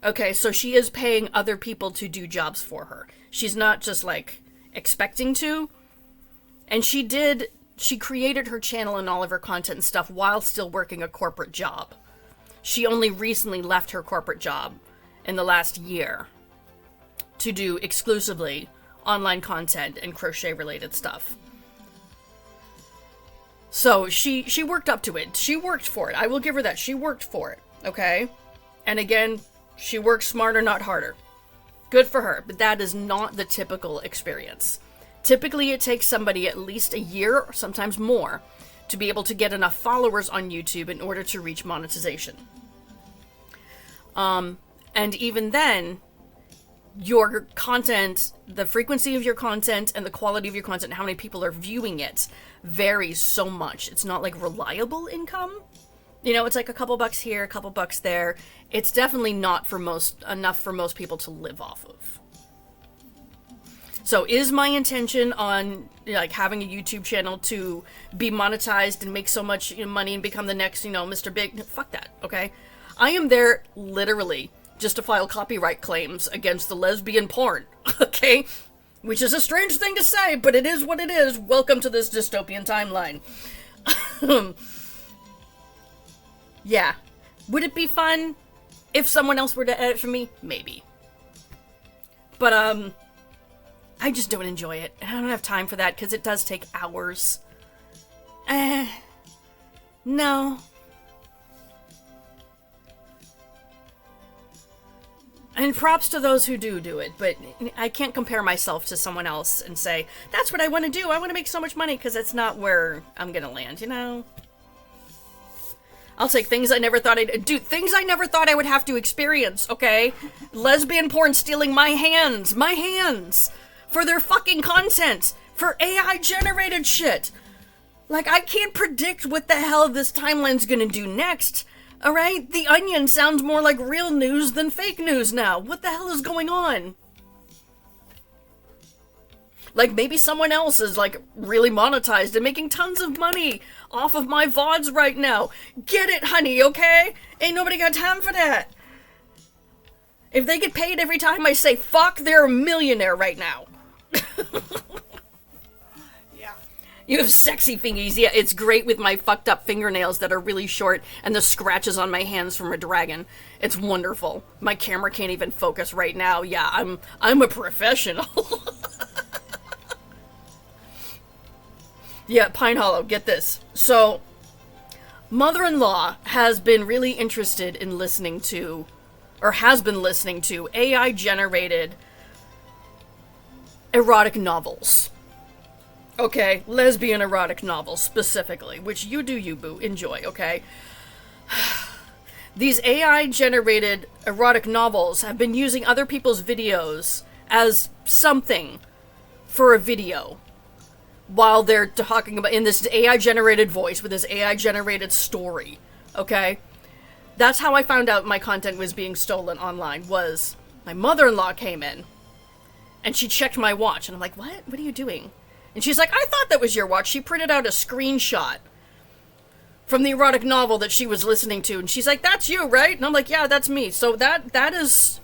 Okay, so she is paying other people to do jobs for her. She's not just, like, expecting to. And she created her channel and all of her content and stuff while still working a corporate job. She only recently left her corporate job in the last year to do exclusively online content and crochet-related stuff. So she worked up to it. She worked for it. I will give her that. She worked for it, okay? And again, she worked smarter, not harder. Good for her, but that is not the typical experience. Typically, it takes somebody at least a year, or sometimes more, to be able to get enough followers on YouTube in order to reach monetization. And even then, your content, the frequency of your content and the quality of your content, and how many people are viewing it, varies so much. It's not like reliable income. You know, it's like a couple bucks here, a couple bucks there. It's definitely not enough for most people to live off of. So is my intention on, like, having a YouTube channel to be monetized and make so much money and become the next, Mr. Big? Fuck that, okay? I am there literally just to file copyright claims against the lesbian porn, okay? Which is a strange thing to say, but it is what it is. Welcome to this dystopian timeline. Yeah. Would it be fun if someone else were to edit for me? Maybe. But, I just don't enjoy it. I don't have time for that, because it does take hours. No. And props to those who do it, but I can't compare myself to someone else and say, that's what I want to do, I want to make so much money, because that's not where I'm gonna land, I'll take things I never thought things I never thought I would have to experience, okay? Lesbian porn stealing my hands, for their fucking content, for AI-generated shit. Like, I can't predict what the hell this timeline's gonna do next. Alright? The Onion sounds more like real news than fake news now. What the hell is going on? Like, maybe someone else is, like, really monetized and making tons of money off of my VODs right now. Get it, honey, okay? Ain't nobody got time for that. If they get paid every time I say fuck, they're a millionaire right now. You have sexy fingies. Yeah, it's great with my fucked up fingernails that are really short and the scratches on my hands from a dragon. It's wonderful. My camera can't even focus right now. Yeah, I'm a professional. Yeah, Pine Hollow, get this. So, mother-in-law has been really interested in listening to, or has been listening to, AI-generated erotic novels. Okay, lesbian erotic novels, specifically, which you do you, boo. Enjoy, okay? These AI-generated erotic novels have been using other people's videos as something for a video while they're talking about, in this AI-generated voice with this AI-generated story, okay? That's how I found out my content was being stolen online, was my mother-in-law came in, and she checked my watch, and I'm like, what? What are you doing? And she's like, I thought that was your watch. She printed out a screenshot from the erotic novel that she was listening to. And she's like, that's you, right? And I'm like, yeah, that's me. So that's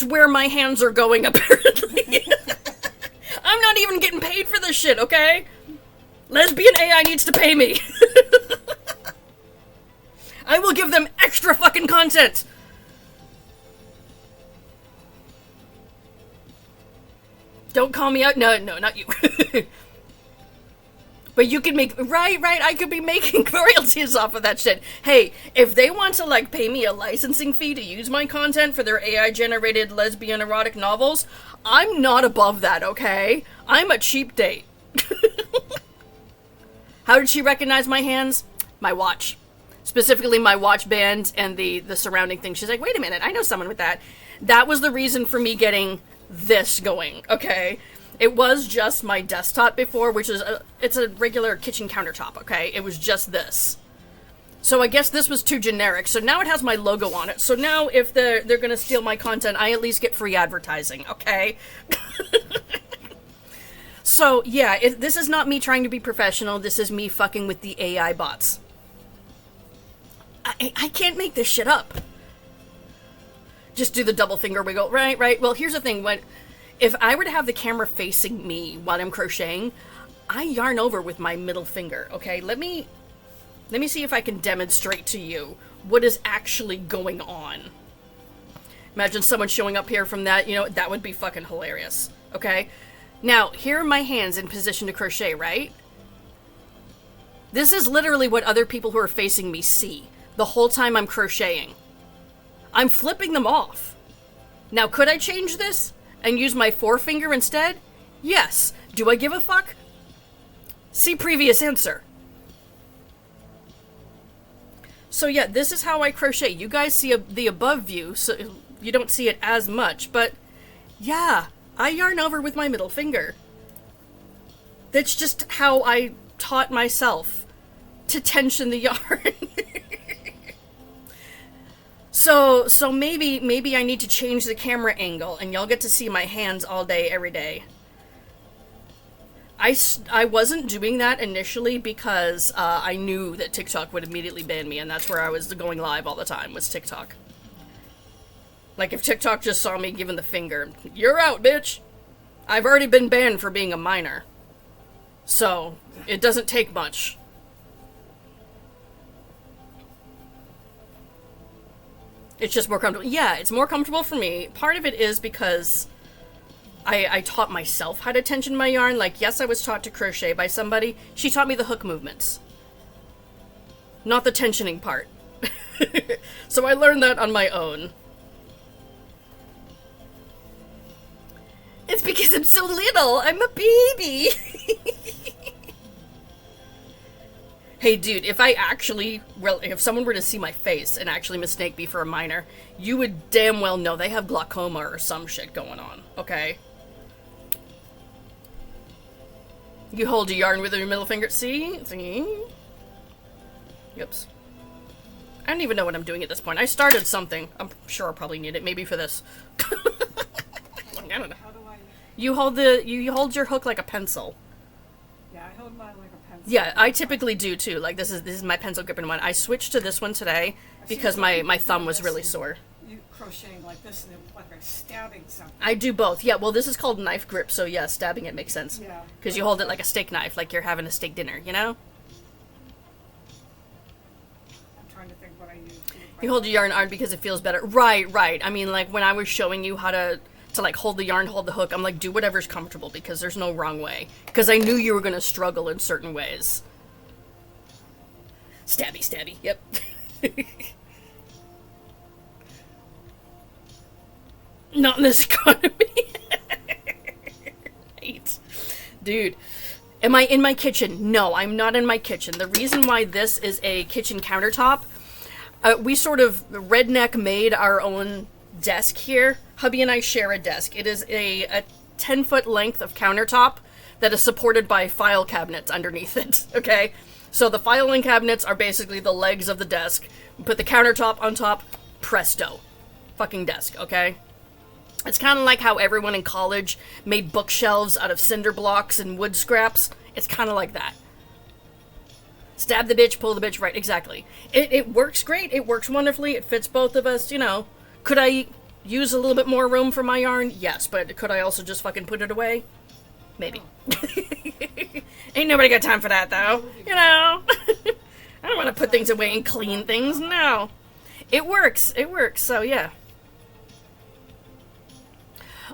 where my hands are going, apparently. I'm not even getting paid for this shit, okay? Lesbian AI needs to pay me. I will give them extra fucking content. Don't call me out. No, not you. But you can make, right, I could be making royalties off of that shit. Hey, if they want to, like, pay me a licensing fee to use my content for their AI-generated lesbian erotic novels, I'm not above that, okay? I'm a cheap date. How did she recognize my hands? My watch. Specifically my watch band and the surrounding thing. She's like, wait a minute, I know someone with that. That was the reason for me getting this going, okay? It was just my desktop before, which is it's a regular kitchen countertop, okay? It was just this. So I guess this was too generic. So now it has my logo on it. So now if they're gonna steal my content, I at least get free advertising, okay? So yeah, this is not me trying to be professional. This is me fucking with the AI bots. I can't make this shit up. Just do the double finger wiggle, right? Well, here's the thing, if I were to have the camera facing me while I'm crocheting, I yarn over with my middle finger, okay? Let me see if I can demonstrate to you what is actually going on. Imagine someone showing up here from that, that would be fucking hilarious, okay? Now, here are my hands in position to crochet, right? This is literally what other people who are facing me see the whole time I'm crocheting. I'm flipping them off. Now, could I change this and use my forefinger instead? Yes. Do I give a fuck? See previous answer. So yeah, this is how I crochet. You guys see the above view, so you don't see it as much, but yeah, I yarn over with my middle finger. That's just how I taught myself to tension the yarn. So maybe I need to change the camera angle and y'all get to see my hands all day, every day. I wasn't doing that initially because I knew that TikTok would immediately ban me, and that's where I was going live all the time, was TikTok. Like, if TikTok just saw me giving the finger, you're out, bitch! I've already been banned for being a minor. So, it doesn't take much. It's just more comfortable. Yeah, it's more comfortable for me. Part of it is because I taught myself how to tension my yarn. Like, yes, I was taught to crochet by somebody. She taught me the hook movements. Not the tensioning part. So I learned that on my own. It's because I'm so little. I'm a baby. Hey, dude, if someone were to see my face and actually mistake me for a minor, you would damn well know they have glaucoma or some shit going on, okay? You hold your yarn with your middle finger. See? Oops. I don't even know what I'm doing at this point. I started something. I'm sure I'll probably need it. Maybe for this. I don't know. How do I? You hold your hook like a pencil. Yeah, I hold mine like a pencil. Yeah, I typically do too. Like, this is my pencil gripping one. I switched to this one today because my thumb was really sore. You crocheting like this and then like stabbing something. I do both. Yeah, well, this is called knife grip, so yeah, stabbing it makes sense. Yeah. Because you hold it like a steak knife, like you're having a steak dinner, you know? I'm trying to think what I use. You hold your yarn hard because it feels better. Right. I mean, like, when I was showing you how to like hold the yarn, hold the hook, I'm like, do whatever's comfortable because there's no wrong way. Because I knew you were going to struggle in certain ways. Stabby, yep. Not in this economy. Right. Dude, am I in my kitchen? No, I'm not in my kitchen. The reason why this is a kitchen countertop, we sort of redneck made our own desk here. Hubby and I share a desk. It is a 10-foot length of countertop that is supported by file cabinets underneath it, okay? So the filing cabinets are basically the legs of the desk. We put the countertop on top, presto. Fucking desk, okay? It's kind of like how everyone in college made bookshelves out of cinder blocks and wood scraps. It's kind of like that. Stab the bitch, pull the bitch, right, exactly. It works great, it works wonderfully, it fits both of us, you know. Could I use a little bit more room for my yarn? Yes, but could I also just fucking put it away? Maybe. Ain't nobody got time for that, though. You know? I don't want to put things away and clean things, no. It works, so yeah.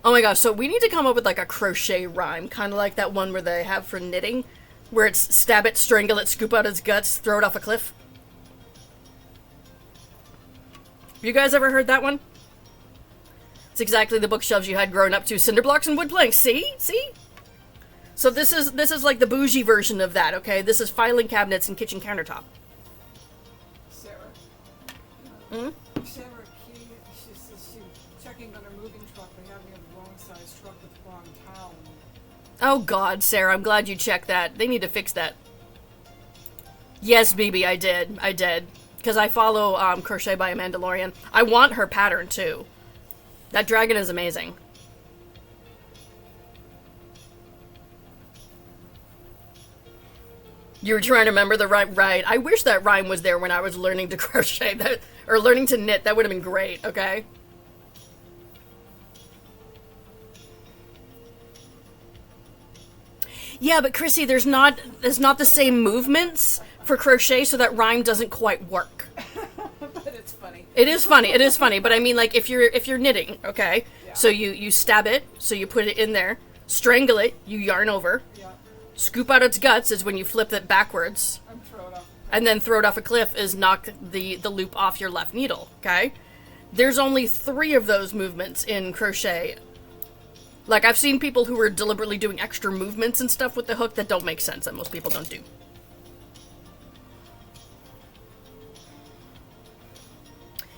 Oh my gosh, so we need to come up with like a crochet rhyme, kind of like that one where they have for knitting. Where it's stab it, strangle it, scoop out its guts, throw it off a cliff. You guys ever heard that one? It's exactly the bookshelves you had growing up to. Cinder blocks and wood planks. See? See? So this is like the bougie version of that, okay? This is filing cabinets and kitchen countertop. Sarah. Hmm? Sarah Key, she's checking on her moving truck. They have me in the wrong size truck with the wrong towel. Oh God, Sarah, I'm glad you checked that. They need to fix that. Yes, BB, I did. I did. Because I follow Crochet by a Mandalorian. I want her pattern, too. That dragon is amazing. You were trying to remember the rhyme? Right. I wish that rhyme was there when I was learning to crochet. Or learning to knit. That would have been great, okay? Yeah, but Chrissy, there's not the same movements for crochet, so that rhyme doesn't quite work. But it's funny. It is funny, but I mean, like, if you're knitting, okay? Yeah. So you stab it, so you put it in there, strangle it, you yarn over, Yeah. scoop out its guts is when you flip it backwards, I'm throwing up. and then throw it off a cliff is knock the loop off your left needle, okay? There's only 3 of those movements in crochet. Like, I've seen people who are deliberately doing extra movements and stuff with the hook that don't make sense, that most people don't do.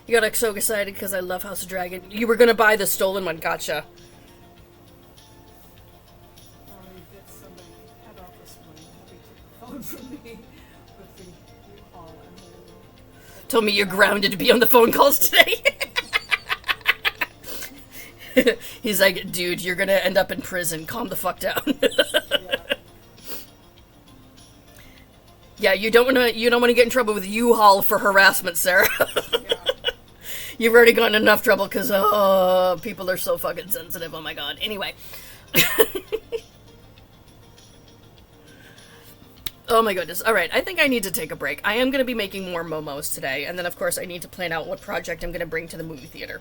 You got so excited because I love House of Dragon. You were gonna buy the stolen one, gotcha. We bit somebody head off this morning. He took the phone from me with the U-Haul and then Told me you're grounded to be on the phone calls today. He's like, dude, you're gonna end up in prison. Calm the fuck down. Yeah, you don't wanna get in trouble with U-Haul for harassment, Sarah. You've already gotten enough trouble because people are so fucking sensitive. Oh my god. Anyway. Oh my goodness. Alright, I think I need to take a break. I am going to be making more momos today, and then of course I need to plan out what project I'm going to bring to the movie theater.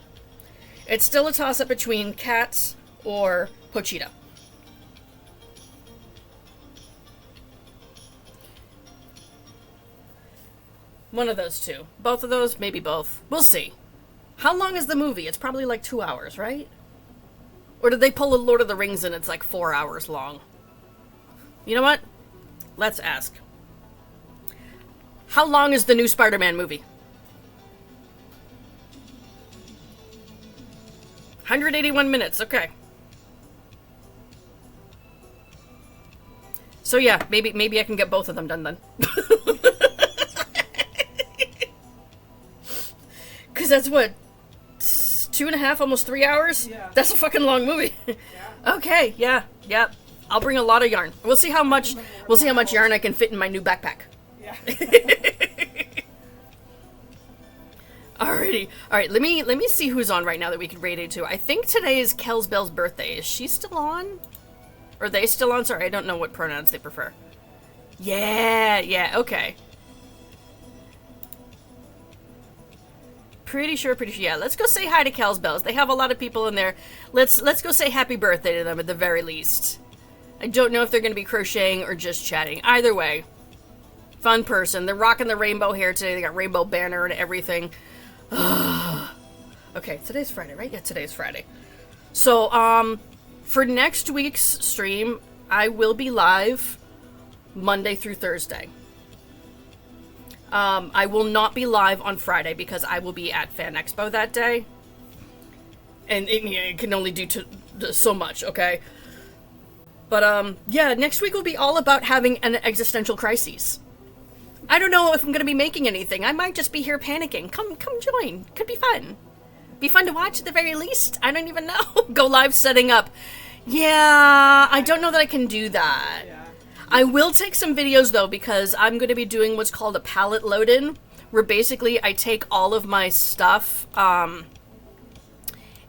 It's still a toss-up between Cats or Pochita. One of those two. Both of those, maybe both. We'll see. How long is the movie? It's probably like 2 hours, right? Or did they pull a Lord of the Rings and it's like 4 hours long? You know what? Let's ask. How long is the new Spider-Man movie? 181 minutes, okay. So yeah, maybe I can get both of them done then. Because that's what, 2.5, almost 3 hours? Yeah. That's a fucking long movie. Yeah. Okay, yeah. I'll bring a lot of yarn. We'll see how much yarn I can fit in my new backpack. Yeah. Alrighty. Alright, let me see who's on right now that we could raid into. I think today is Kel's Bell's birthday. Is she still on? Or are they still on? Sorry, I don't know what pronouns they prefer. Yeah, okay. Pretty sure, yeah. Let's go say hi to Kel's Bells. They have a lot of people in there. Let's go say happy birthday to them at the very least. I don't know if they're going to be crocheting or just chatting. Either way, fun person. They're rocking the rainbow hair today. They got rainbow banner and everything. Okay, today's Friday, right? Yeah, today's Friday. So, for next week's stream, I will be live Monday through Thursday. I will not be live on Friday because I will be at Fan Expo that day. And it can only do so much, okay? But, yeah, next week will be all about having an existential crisis. I don't know if I'm going to be making anything. I might just be here panicking. Come join. Could be fun. Be fun to watch at the very least. I don't even know. Go live setting up. Yeah, I don't know that I can do that. Yeah. I will take some videos, though, because I'm going to be doing what's called a palette load-in, where basically I take all of my stuff,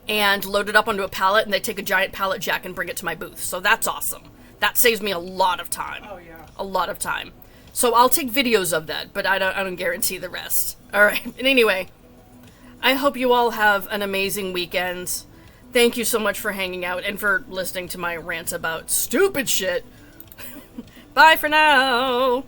and load it up onto a pallet, and they take a giant pallet jack and bring it to my booth. So that's awesome. That saves me a lot of time. Oh, yeah. A lot of time. So I'll take videos of that, but I don't guarantee the rest. Alright, and anyway, I hope you all have an amazing weekend. Thank you so much for hanging out and for listening to my rants about stupid shit. Bye for now.